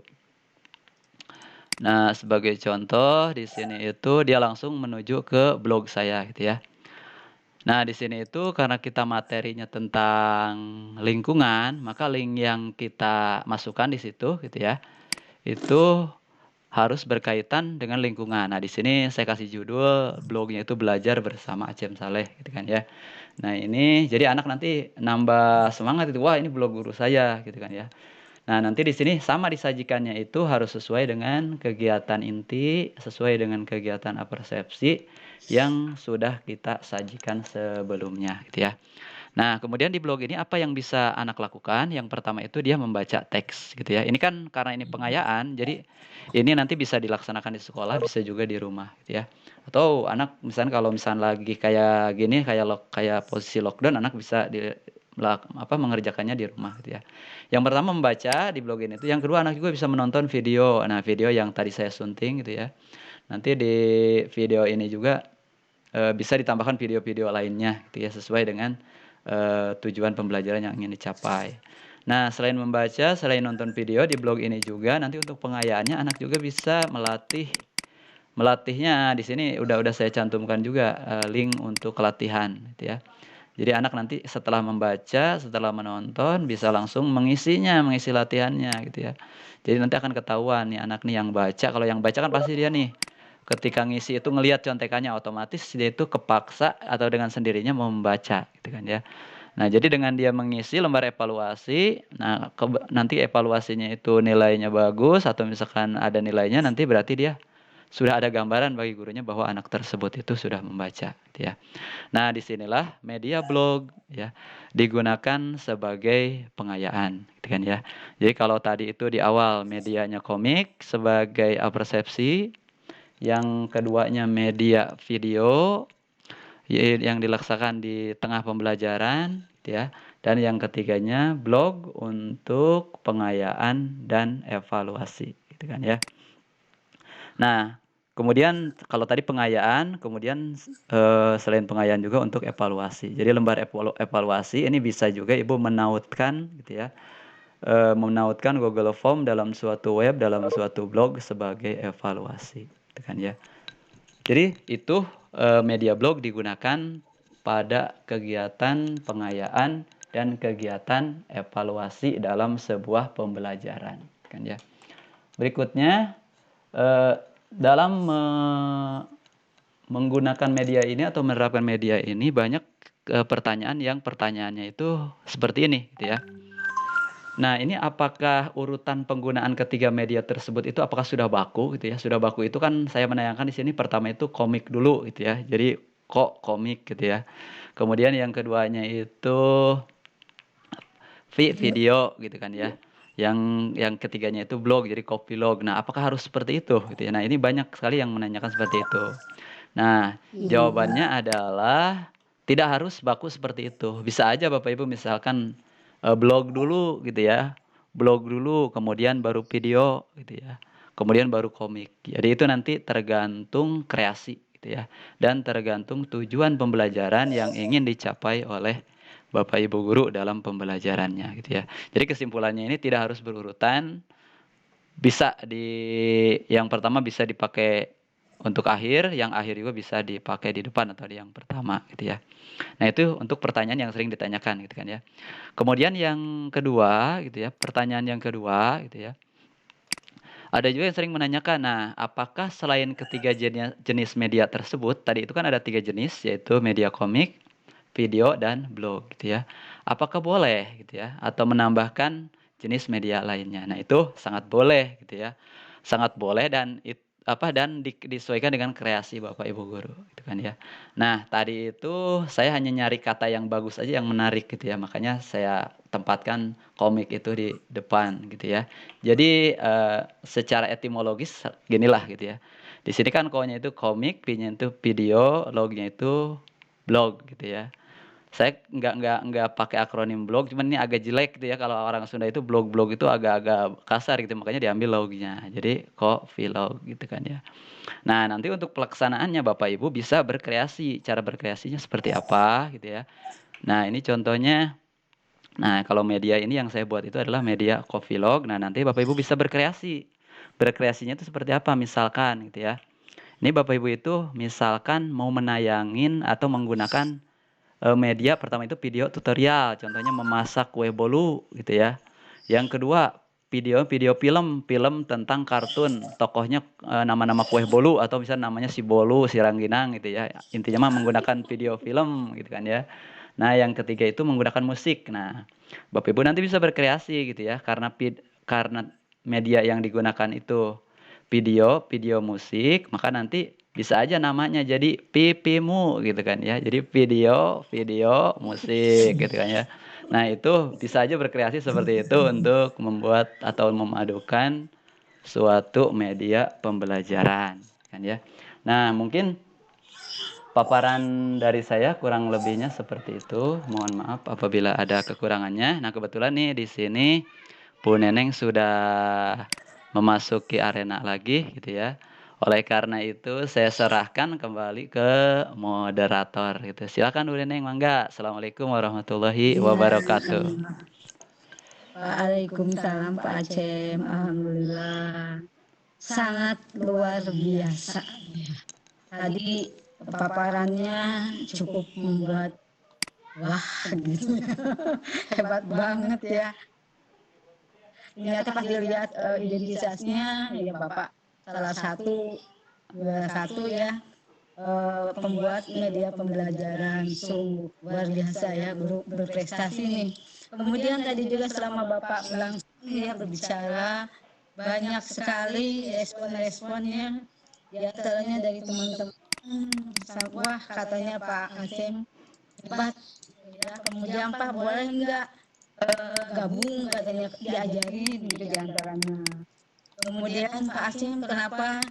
Nah, sebagai contoh di sini itu dia langsung menuju ke blog saya gitu ya. Nah, di sini itu karena kita materinya tentang lingkungan, maka link yang kita masukkan di situ gitu ya. Itu harus berkaitan dengan lingkungan. Nah, di sini saya kasih judul blognya itu belajar bersama Acem Saleh gitu kan ya. Nah, ini jadi anak nanti nambah semangat itu, wah ini blog guru saya gitu kan ya. Nah, nanti di sini sama disajikannya itu harus sesuai dengan kegiatan inti, sesuai dengan kegiatan apersepsi yang sudah kita sajikan sebelumnya gitu ya. Nah, kemudian di blog ini apa yang bisa anak lakukan? Yang pertama itu dia membaca teks gitu ya. Ini kan karena ini pengayaan, jadi ini nanti bisa dilaksanakan di sekolah, bisa juga di rumah gitu ya. Atau anak misalnya kalau misalnya lagi kayak gini, kayak posisi lockdown, anak bisa mengerjakannya di rumah gitu ya. Yang pertama membaca di blog ini itu, yang kedua anak juga bisa menonton video. Nah, video yang tadi saya sunting gitu ya. Nanti di video ini juga bisa ditambahkan video-video lainnya gitu ya, sesuai dengan tujuan pembelajaran yang ingin dicapai. Nah, selain membaca, selain nonton video di blog ini juga nanti untuk pengayaannya anak juga bisa melatihnya. Di sini udah saya cantumkan juga link untuk latihan gitu ya. Jadi anak nanti setelah membaca, setelah menonton bisa langsung mengisi latihannya gitu ya. Jadi nanti akan ketahuan nih anak nih yang baca. Kalau yang baca kan pasti dia nih ketika ngisi itu ngelihat contekannya, otomatis dia itu kepaksa atau dengan sendirinya mau membaca gitu kan ya. Nah, jadi dengan dia mengisi lembar evaluasi, nah nanti evaluasinya itu nilainya bagus atau misalkan ada nilainya, nanti berarti dia sudah ada gambaran bagi gurunya bahwa anak tersebut itu sudah membaca gitu ya. Nah, disinilah media blog ya digunakan sebagai pengayaan gitu kan ya. Jadi kalau tadi itu di awal medianya komik sebagai apersepsi, yang keduanya media video yang dilaksanakan di tengah pembelajaran ya, dan yang ketiganya blog untuk pengayaan dan evaluasi gitu kan ya. Nah, kemudian kalau tadi pengayaan, kemudian selain pengayaan juga untuk evaluasi. Jadi lembar evaluasi ini bisa juga Ibu menautkan gitu ya. Menautkan Google Form dalam suatu web, dalam suatu blog sebagai evaluasi gitu kan ya. Jadi itu media blog digunakan pada kegiatan pengayaan dan kegiatan evaluasi dalam sebuah pembelajaran kan ya. Berikutnya dalam menggunakan media ini atau menerapkan media ini banyak pertanyaan yang pertanyaannya itu seperti ini gitu ya. Nah, ini apakah urutan penggunaan ketiga media tersebut itu apakah sudah baku gitu ya? Sudah baku itu kan saya menayangkan di sini pertama itu komik dulu gitu ya. Jadi kok komik gitu ya. Kemudian yang keduanya itu video gitu kan ya. Yang ketiganya itu blog, jadi copylog. Nah, apakah harus seperti itu gitu ya? Nah, ini banyak sekali yang menanyakan seperti itu. Nah, jawabannya adalah tidak harus baku seperti itu. Bisa aja Bapak Ibu misalkan blog dulu gitu ya. Blog dulu, kemudian baru video gitu ya. Kemudian baru komik. Jadi itu nanti tergantung kreasi gitu ya. Dan tergantung tujuan pembelajaran yang ingin dicapai oleh Bapak Ibu guru dalam pembelajarannya gitu ya. Jadi kesimpulannya ini tidak harus berurutan. Bisa yang pertama bisa dipakai untuk akhir, yang akhir juga bisa dipakai di depan atau di yang pertama gitu ya. Nah, itu untuk pertanyaan yang sering ditanyakan gitu kan ya. Kemudian yang kedua gitu ya, pertanyaan yang kedua gitu ya. Ada juga yang sering menanyakan, nah apakah selain ketiga jenis media tersebut, tadi itu kan ada 3 jenis yaitu media komik, video, dan blog gitu ya. Apakah boleh gitu ya atau menambahkan jenis media lainnya? Nah, itu sangat boleh gitu ya. sangat boleh dan disesuaikan dengan kreasi Bapak Ibu guru gitu kan ya. Nah, tadi itu saya hanya nyari kata yang bagus aja yang menarik gitu ya. Makanya saya tempatkan komik itu di depan gitu ya. Jadi secara etimologis ginilah gitu ya. Di sini kan ko-nya itu komik, p-nya itu video, log-nya itu blog gitu ya. Saya nggak pakai akronim blog, cuman ini agak jelek gitu ya kalau orang Sunda itu blog itu agak-agak kasar gitu, makanya diambil lognya. Jadi kok vlog gitu kan ya. Nah, nanti untuk pelaksanaannya Bapak Ibu bisa berkreasi. Cara berkreasinya seperti apa gitu ya. Nah, ini contohnya. Nah, kalau media ini yang saya buat itu adalah media Covilog. Nah, nanti Bapak Ibu bisa berkreasi. Berkreasinya itu seperti apa? Misalkan gitu ya. Ini Bapak Ibu itu misalkan mau menayangin atau menggunakan media pertama itu video tutorial, contohnya memasak kue bolu gitu ya. Yang kedua, video film tentang kartun, tokohnya nama-nama kue bolu atau misalnya namanya si Bolu, si Rangginang gitu ya. Intinya mah menggunakan video film gitu kan ya. Nah, yang ketiga itu menggunakan musik. Nah, Bapak Ibu nanti bisa berkreasi gitu ya karena media yang digunakan itu video musik, maka nanti bisa aja namanya jadi pipimu gitu kan ya. Jadi video musik gitu kan ya. Nah, itu bisa aja berkreasi seperti itu untuk membuat atau memadukan suatu media pembelajaran kan ya. Nah, mungkin paparan dari saya kurang lebihnya seperti itu. Mohon maaf apabila ada kekurangannya. Nah, kebetulan nih di sini Bu Neneng sudah memasuki arena lagi gitu ya. Oleh karena itu saya serahkan kembali ke moderator gitu. Silakan Bu Neneng, mangga. Assalamualaikum warahmatullahi wabarakatuh. Waalaikumsalam Pak Acem. Alhamdulillah sangat luar biasa. Tadi paparannya cukup membuat wah gitu. Hebat banget ya. Ternyata pas dilihat identitasnya ya Bapak salah satu ya pembuat media pembelajaran, sungguh luar biasa ya, guru berprestasi nih. Kemudian tadi juga selama Bapak berbicara banyak sekali respon-responnya, di antaranya dari teman-teman. Wah, katanya Pak Acem hebat ya. Kemudian Pak boleh nggak gabung, katanya diajarin gitu di antaranya. Kemudian Pak Acem kenapa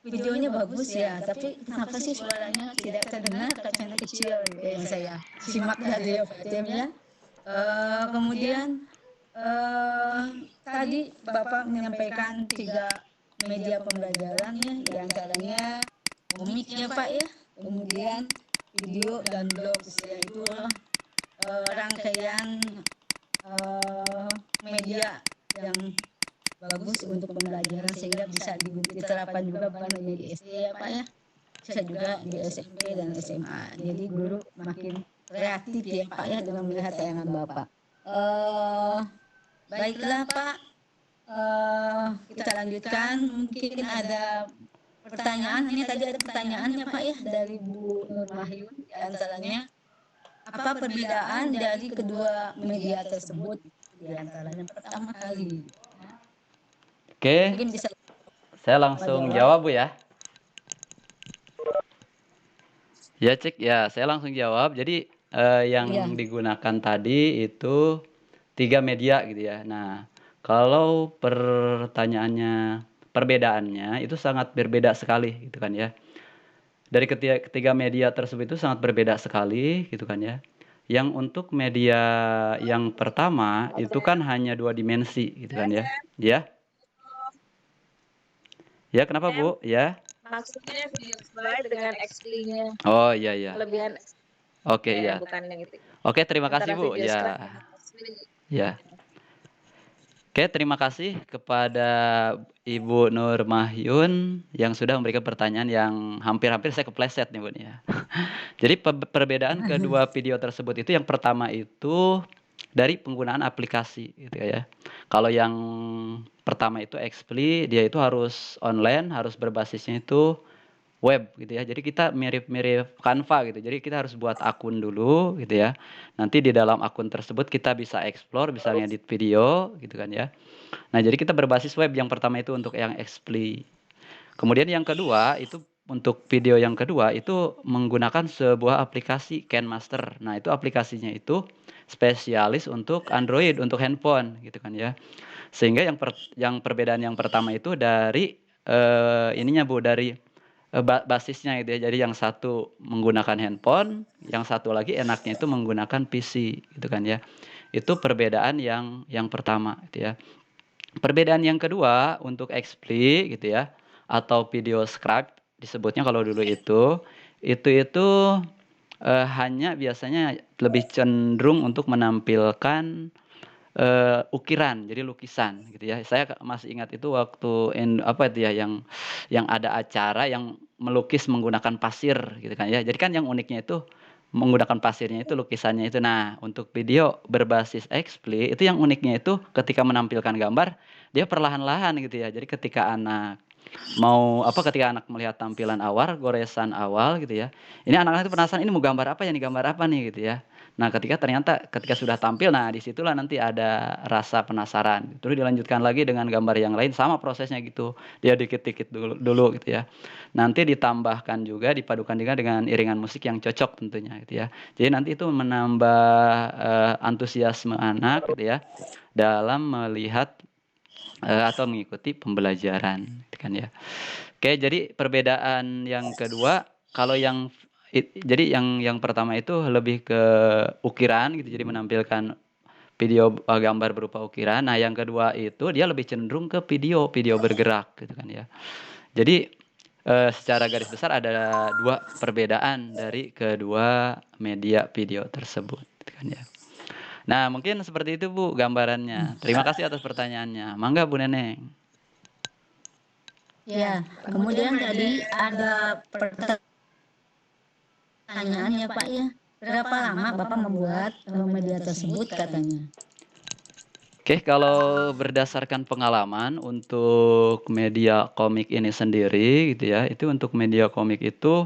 videonya bagus ya, tapi kenapa sih suaranya tidak terdengar, kacanya kecil yang saya simak dari Pak Acem ya. Kemudian tadi Bapak menyampaikan 3 media pembelajarannya, di antaranya komik ya Pak ya, kemudian video dan blog, yaitu rangkaian media yang bagus untuk pembelajaran sehingga bisa diterapkan juga bukan hanya di SD ya Pak ya, bisa juga di SMP dan SMA. Jadi guru makin kreatif ya Pak ya dengan melihat tayangan Bapak. Baiklah Pak, kita lanjutkan. Mungkin ada pertanyaan. Ini tadi ada pertanyaannya Pak ya dari Bu Nur Mahyun, di antaranya apa perbedaan dari kedua media tersebut, di antaranya pertama kali. Oke, Mungkin bisa saya langsung jawab Bu ya. Ya cek ya, saya langsung jawab. Jadi yang digunakan tadi itu 3 media gitu ya. Nah, kalau pertanyaannya perbedaannya itu sangat berbeda sekali gitu kan ya. Dari ketiga media tersebut itu sangat berbeda sekali gitu kan ya. Yang untuk media yang pertama itu kan hanya 2 dimensi gitu kan ya. Ya. Ya, kenapa Bu? Ya. Maksudnya video slide dengan explain-nya. Oh iya iya. Kelebihan. Oke ya. Bukan yang itu. Oke, terima kasih Bu. Ya. Ya. Oke, terima kasih kepada Ibu Nur Mahyun yang sudah memberikan pertanyaan yang hampir-hampir saya kepleset nih Bu ya. Jadi perbedaan kedua video tersebut itu yang pertama itu dari penggunaan aplikasi gitu ya. Kalau yang pertama itu Expli, dia itu harus online, harus berbasisnya itu web gitu ya. Jadi kita mirip-mirip Canva gitu. Jadi kita harus buat akun dulu gitu ya. Nanti di dalam akun tersebut kita bisa explore, bisa ngedit video gitu kan ya. Nah, jadi kita berbasis web yang pertama itu untuk yang Expli. Kemudian yang kedua itu untuk video yang kedua itu menggunakan sebuah aplikasi KenMaster. Nah, itu aplikasinya itu spesialis untuk Android, untuk handphone gitu kan ya. Sehingga yang perbedaan yang pertama itu dari ininya Bu, dari basisnya gitu ya. Jadi yang satu menggunakan handphone, yang satu lagi enaknya itu menggunakan PC gitu kan ya. Itu perbedaan yang pertama gitu ya. Perbedaan yang kedua untuk Expli gitu ya, atau video scribe disebutnya kalau dulu itu hanya biasanya lebih cenderung untuk menampilkan ukiran, jadi lukisan gitu ya. Saya masih ingat itu waktu apa itu ya, yang ada acara yang melukis menggunakan pasir gitu kan ya. Jadi kan yang uniknya itu menggunakan pasirnya itu, lukisannya itu. Nah, untuk video berbasis Expli itu yang uniknya itu ketika menampilkan gambar dia perlahan-lahan gitu ya. Jadi ketika anak ketika anak melihat tampilan awal, goresan awal gitu ya. Ini anak-anak itu penasaran, ini mau gambar apa ya, nih gambar apa nih gitu ya. Nah, ketika sudah tampil, nah disitulah nanti ada rasa penasaran. Terus dilanjutkan lagi dengan gambar yang lain, sama prosesnya gitu. Dia dikit-dikit dulu gitu ya. Nanti ditambahkan juga, dipadukan juga dengan iringan musik yang cocok tentunya gitu ya. Jadi nanti itu menambah antusiasme anak gitu ya dalam melihat atau mengikuti pembelajaran gitu kan ya. Oke, jadi perbedaan yang kedua, kalau jadi yang pertama itu lebih ke ukiran gitu, jadi menampilkan video gambar berupa ukiran. Nah, yang kedua itu dia lebih cenderung ke video bergerak gitu kan ya. Jadi secara garis besar ada dua perbedaan dari kedua media video tersebut gitu kan ya. Nah, mungkin seperti itu Bu gambarannya. Terima kasih atas pertanyaannya. Mangga Bu Neneng. Ya, kemudian tadi ada pertanyaan ya Pak ya. Berapa lama Bapak membuat media tersebut katanya? Oke, kalau berdasarkan pengalaman untuk media komik ini sendiri gitu ya, itu untuk media komik itu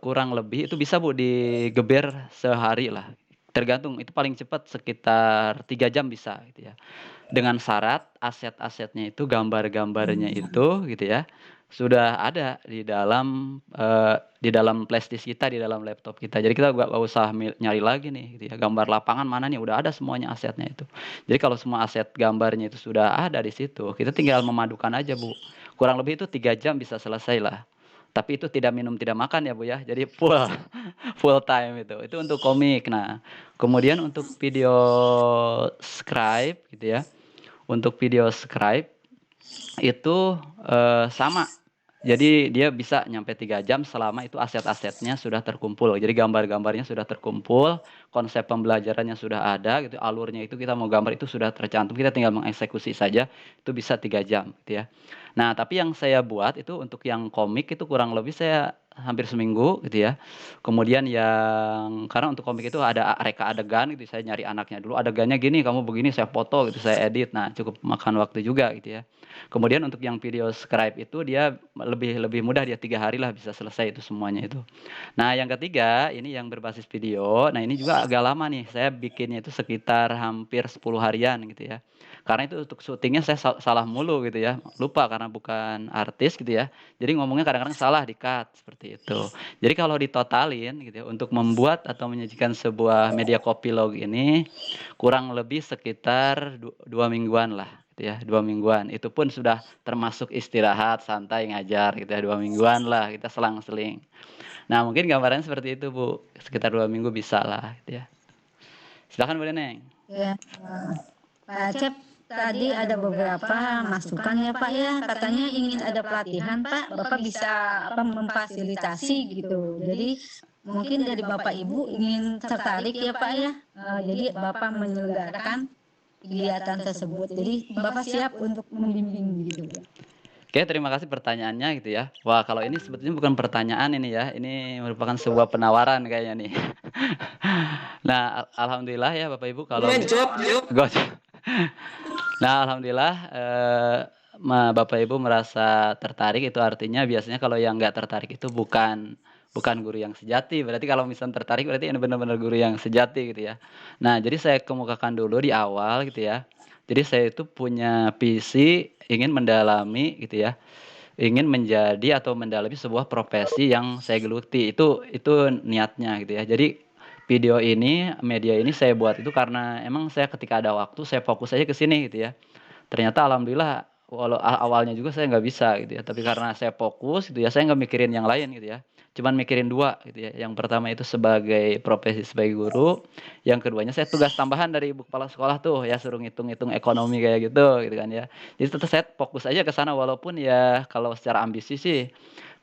kurang lebih itu bisa Bu digeber sehari lah. Tergantung, itu paling cepat sekitar 3 jam bisa gitu ya. Dengan syarat aset-asetnya itu, gambar-gambarnya itu gitu ya, sudah ada di dalam flash disk kita, di dalam laptop kita. Jadi kita nggak usah nyari lagi nih gitu ya, gambar lapangan mana nih, udah ada semuanya asetnya itu. Jadi kalau semua aset gambarnya itu sudah ada di situ, kita tinggal memadukan aja Bu. Kurang lebih itu 3 jam bisa selesai lah. Tapi itu tidak minum tidak makan ya Bu ya. Jadi full time itu. Itu untuk komik. Nah, kemudian untuk video scribe gitu ya. Untuk video scribe itu sama. Jadi dia bisa nyampe 3 jam selama itu aset-asetnya sudah terkumpul. Jadi gambar-gambarnya sudah terkumpul, konsep pembelajarannya sudah ada gitu, alurnya itu kita mau gambar itu sudah tercantum, kita tinggal mengeksekusi saja. Itu bisa 3 jam gitu ya. Nah, tapi yang saya buat itu untuk yang komik itu kurang lebih saya hampir seminggu gitu ya. Kemudian karena untuk komik itu ada reka adegan gitu, saya nyari anaknya dulu, adegannya gini, kamu begini, saya foto gitu, saya edit. Nah, cukup makan waktu juga gitu ya. Kemudian untuk yang video scribe itu dia lebih mudah, dia 3 hari lah bisa selesai itu semuanya itu. Nah, yang ketiga ini yang berbasis video. Nah, ini juga agak lama nih, saya bikinnya itu sekitar hampir 10 harian gitu ya. Karena itu untuk syutingnya saya salah mulu gitu ya, lupa karena bukan artis gitu ya. Jadi ngomongnya kadang-kadang salah, di-cut seperti itu. Jadi kalau ditotalin gitu ya, untuk membuat atau menyajikan sebuah media copylog ini kurang lebih sekitar 2 mingguan lah gitu ya, 2 mingguan. Itu pun sudah termasuk istirahat, santai, ngajar gitu ya, 2 mingguan lah kita selang-seling. Nah, mungkin gambarannya seperti itu Bu, sekitar 2 minggu bisa lah gitu ya. Silakan Bu Neneng. Ya, Pak Acep, tadi ada beberapa masukan ya Pak ya, katanya ingin ada pelatihan Pak, Bapak bisa memfasilitasi gitu. Jadi mungkin dari Bapak Ibu ingin tertarik ya Pak ya, jadi Bapak menyelenggarakan kegiatan tersebut. Jadi Bapak siap untuk membimbing gitu. Oke, terima kasih pertanyaannya gitu ya. Wah, kalau ini sebetulnya bukan pertanyaan ini ya, ini merupakan sebuah penawaran kayaknya nih. Nah, alhamdulillah ya Bapak Ibu kalau Jawab. Nah, alhamdulillah Bapak Ibu merasa tertarik, itu artinya biasanya kalau yang nggak tertarik itu bukan guru yang sejati. Berarti kalau misalnya tertarik berarti ini benar-benar guru yang sejati gitu ya. Nah, jadi saya kemukakan dulu di awal gitu ya. Jadi saya itu punya visi ingin mendalami gitu ya. Ingin menjadi atau mendalami sebuah profesi yang saya geluti. Itu niatnya gitu ya. Jadi media ini saya buat itu karena emang saya ketika ada waktu saya fokus aja ke sini gitu ya. Ternyata alhamdulillah walau awalnya juga saya nggak bisa gitu ya, tapi karena saya fokus gitu ya, saya nggak mikirin yang lain gitu ya, cuman mikirin 2 gitu ya. Yang pertama itu sebagai profesi sebagai guru, yang keduanya saya tugas tambahan dari ibu kepala sekolah tuh ya, suruh ngitung-ngitung ekonomi kayak gitu kan ya. Jadi tetap saya fokus aja ke sana walaupun ya kalau secara ambisi sih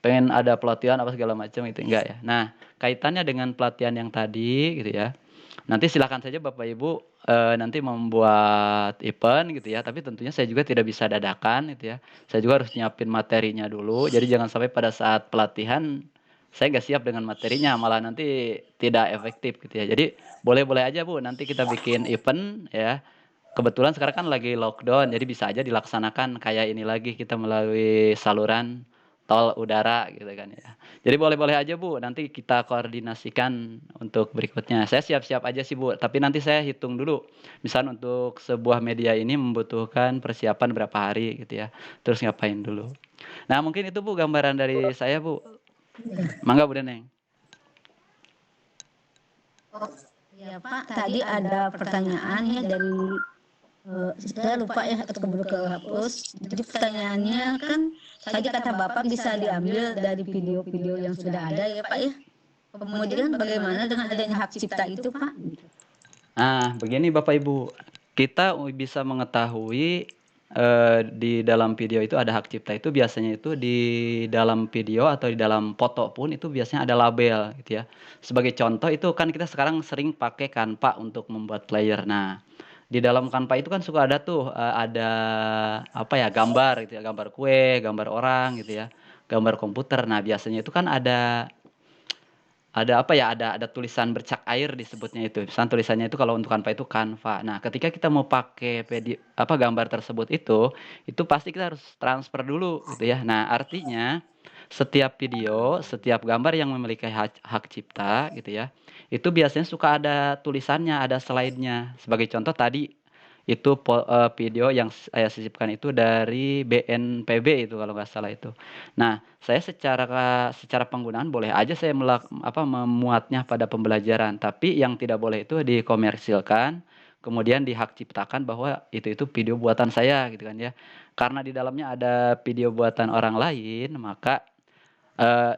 pengen ada pelatihan apa segala macam itu enggak ya. Nah, kaitannya dengan pelatihan yang tadi gitu ya. Nanti silakan saja Bapak Ibu nanti membuat event gitu ya, tapi tentunya saya juga tidak bisa dadakan gitu ya. Saya juga harus nyiapin materinya dulu. Jadi jangan sampai pada saat pelatihan saya nggak siap dengan materinya, malah nanti tidak efektif gitu ya. Jadi boleh-boleh aja Bu, nanti kita bikin event ya. Kebetulan sekarang kan lagi lockdown, jadi bisa aja dilaksanakan kayak ini lagi kita melalui saluran tol udara gitu kan ya. Jadi boleh-boleh aja Bu, nanti kita koordinasikan untuk berikutnya. Saya siap-siap aja sih Bu, tapi nanti saya hitung dulu. Misal untuk sebuah media ini membutuhkan persiapan berapa hari gitu ya. Terus ngapain dulu. Nah mungkin itu Bu gambaran dari saya Bu. Mangga Bu Deneng. Ya Pak, tadi ada pertanyaan ya dari saya lupa ya atau keburu kehapus. Jadi pertanyaannya kan tadi kata Bapak bisa diambil dari video-video yang sudah ada ya Pak ya. Kemudian bagaimana dengan adanya hak cipta itu Pak? Nah, begini Bapak Ibu, kita bisa mengetahui di dalam video itu ada hak cipta itu biasanya itu di dalam video atau di dalam foto pun itu biasanya ada label gitu ya. Sebagai contoh itu kan kita sekarang sering pakai Canva untuk membuat player. Nah, di dalam Canva itu kan suka ada tuh ada apa ya, gambar gitu ya, gambar kue, gambar orang gitu ya, gambar komputer. Nah, biasanya itu kan ada apa ya, ada tulisan bercak air disebutnya itu. Misalnya tulisannya itu kalau untuk Canva itu Canva. Nah, ketika kita mau pakai gambar tersebut itu pasti kita harus transfer dulu gitu ya. Nah, artinya setiap video, setiap gambar yang memiliki hak cipta gitu ya, itu biasanya suka ada tulisannya, ada slide-nya. Sebagai contoh tadi itu video yang saya sisipkan itu dari BNPB itu kalau nggak salah itu. Nah, saya secara penggunaan boleh aja saya memuatnya pada pembelajaran, tapi yang tidak boleh itu dikomersilkan, kemudian dihak ciptakan bahwa itu video buatan saya gitu kan ya. Karena di dalamnya ada video buatan orang lain, maka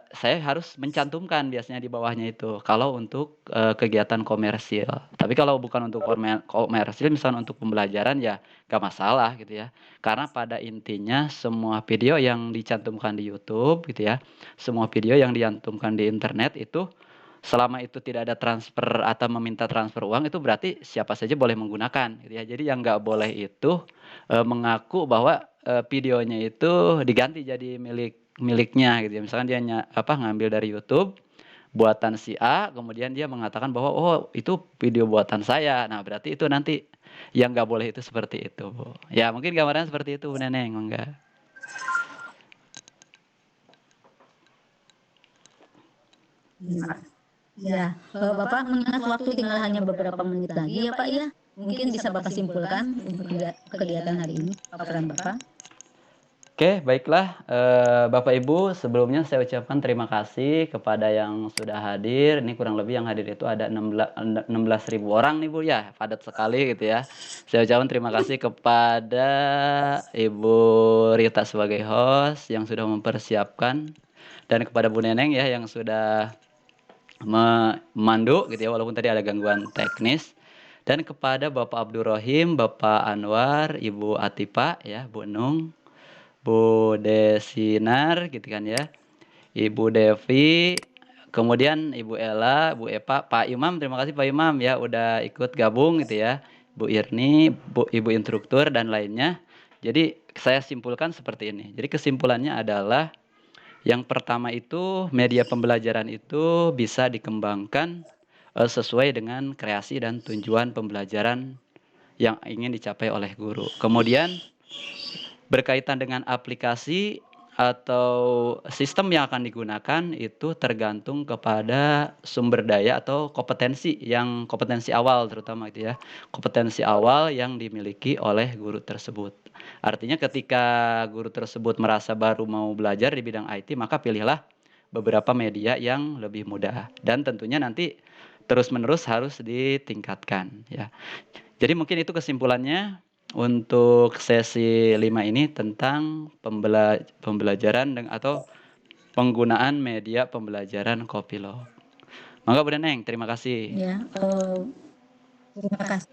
saya harus mencantumkan biasanya di bawahnya itu kalau untuk kegiatan komersil. Tapi kalau bukan untuk komersil, misalnya untuk pembelajaran ya gak masalah gitu ya. Karena pada intinya semua video yang dicantumkan di YouTube gitu ya, semua video yang dicantumkan di internet itu selama itu tidak ada transfer atau meminta transfer uang itu berarti siapa saja boleh menggunakan gitu ya. Jadi yang nggak boleh itu mengaku bahwa videonya itu diganti jadi miliknya gitu ya. Misalkan dia ngambil dari YouTube buatan si A, kemudian dia mengatakan bahwa oh itu video buatan saya. Nah, berarti itu nanti yang nggak boleh itu seperti itu, Bu. Ya, mungkin gambaran seperti itu, Bu Neneng, enggak. Ya, Bapak mengingat waktu tinggal hanya beberapa menit lagi ya Pak ya. Mungkin bisa Bapak simpulkan untuk kegiatan hari ini, paparan Bapak. Oke, baiklah Bapak Ibu, sebelumnya saya ucapkan terima kasih kepada yang sudah hadir. Ini kurang lebih yang hadir itu ada 16.000 orang nih Bu ya, padat sekali gitu ya. Saya ucapkan terima kasih kepada Ibu Rita sebagai host yang sudah mempersiapkan, dan kepada Bu Neneng ya yang sudah memandu gitu ya, walaupun tadi ada gangguan teknis. Dan kepada Bapak Abdul Rohim, Bapak Anwar, Ibu Atipa ya, Bu Nung, Bu Desinar gitu kan ya, Ibu Devi, kemudian Ibu Ella, Bu Epa, Pak Imam, terima kasih Pak Imam ya udah ikut gabung gitu ya, Bu Irni, Ibu instruktur dan lainnya. Jadi saya simpulkan seperti ini. Jadi kesimpulannya adalah yang pertama itu media pembelajaran itu bisa dikembangkan sesuai dengan kreasi dan tujuan pembelajaran yang ingin dicapai oleh guru. Kemudian berkaitan dengan aplikasi atau sistem yang akan digunakan itu tergantung kepada sumber daya atau kompetensi awal terutama gitu ya. Kompetensi awal yang dimiliki oleh guru tersebut. Artinya ketika guru tersebut merasa baru mau belajar di bidang IT, maka pilihlah beberapa media yang lebih mudah dan tentunya nanti terus-menerus harus ditingkatkan ya. Jadi mungkin itu kesimpulannya untuk sesi 5 ini tentang pembelajaran atau penggunaan media pembelajaran Kopilog. Mangga Bu Neneng, terima kasih. Ya, terima kasih.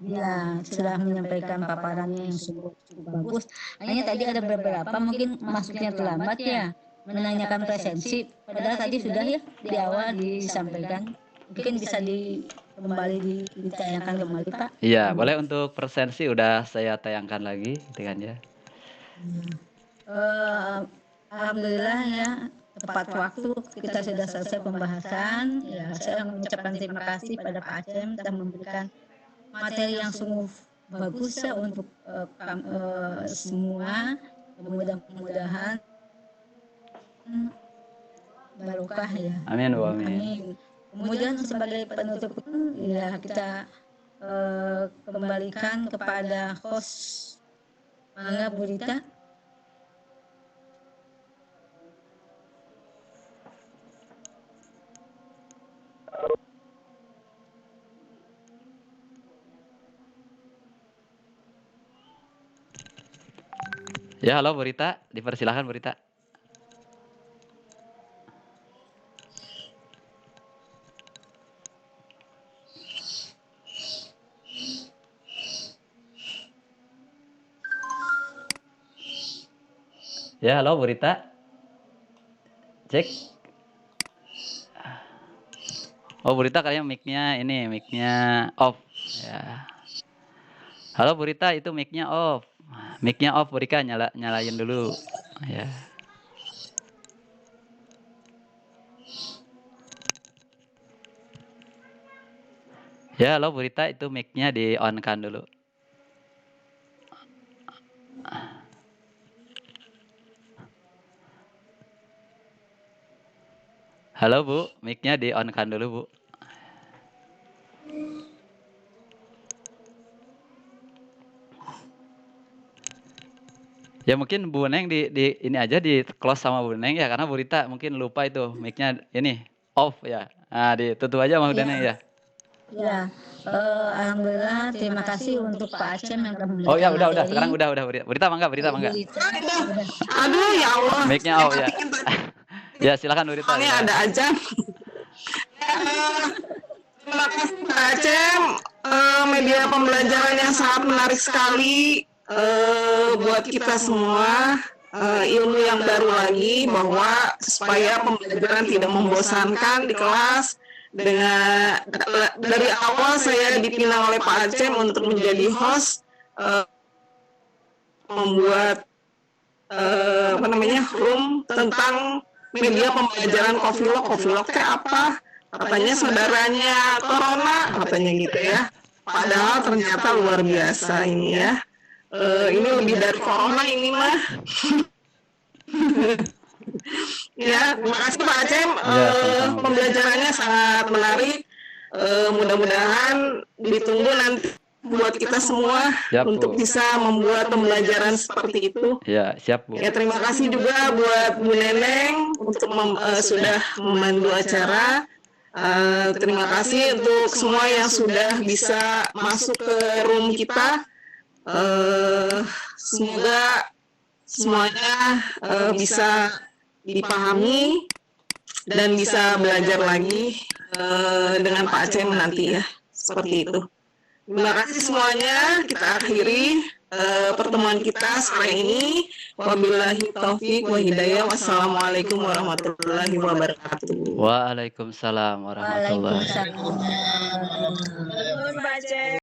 Ya, sudah menyampaikan paparannya yang cukup bagus. Hanya tadi ada beberapa mungkin masuknya terlambat ya, menanyakan presensi. Padahal tadi sudah ya di awal disampaikan. Mungkin bisa ditayangkan kembali Pak. Iya, boleh untuk presensi udah saya tayangkan lagi gitu kan ya. Alhamdulillah ya, tepat waktu kita sudah selesai pembahasan. Ya, saya mengucapkan terima kasih pada Pak Acem telah memberikan materi yang sungguh bagus ya untuk semua. Mudah-mudahan barokah ya. Amin Bu, amin. Amin. Kemudian sebagai penutup ya kita kembalikan kepada host. Mangga Bu Rita. Ya, halo Bu Rita, dipersilakan Bu Rita. Ya, halo Bu Rita. Cek. Oh, Bu Rita kayaknya mic-nya off. Ya. Halo Bu Rita, itu mic-nya off. Mic-nya off Bu Rita, nyalain dulu. Ya. Ya, halo Bu Rita, itu mic-nya di-on-kan dulu. Halo Bu, mic-nya di-on-kan dulu Bu. Ya mungkin Bu Neng di ini aja di close sama Bu Neng ya, karena Bu Rita mungkin lupa itu mic-nya ini off ya. Nah, ditutup aja sama Bu Neng ya. Ya, alhamdulillah terima kasih untuk Pak Acem yang telah memberikan Oh ya, udah materi. sekarang udah Bu Rita mangga. Aduh ya Allah. Mic-nya off ya. Ya, silakan Bu Rita. Soalnya ada aja. Terima kasih Pak Acem. Media pembelajaran yang sangat menarik sekali buat kita semua. Ilmu yang baru lagi bahwa supaya pembelajaran tidak membosankan di kelas. Dengan dari awal saya dipinang oleh Pak Acem untuk menjadi host, membuat room tentang media pembelajaran Kopilog kayak apa? Katanya saudaranya Corona, katanya gitu ya. Padahal ternyata luar biasa ini ya. Ini lebih dari Corona ini mah. Ya, terima kasih Pak Acem. Pembelajarannya sangat menarik. Mudah-mudahan ditunggu nanti buat kita semua Siap, untuk Bu. bisa membuat pembelajaran seperti itu. Ya, siap Bu. Ya, terima kasih juga buat Bu Neneng untuk sudah memandu acara. Terima kasih untuk semua yang sudah bisa masuk ke room kita. Semoga semuanya bisa dipahami dan bisa belajar lagi dengan Pak Acem nanti ya, seperti itu. Terima kasih semuanya, kita akhiri pertemuan kita sore ini. Wabillahi taufiq wa hidayah. Wassalamualaikum warahmatullahi wabarakatuh. Waalaikumsalam warahmatullahi wabarakatuh. Waalaikumsalam.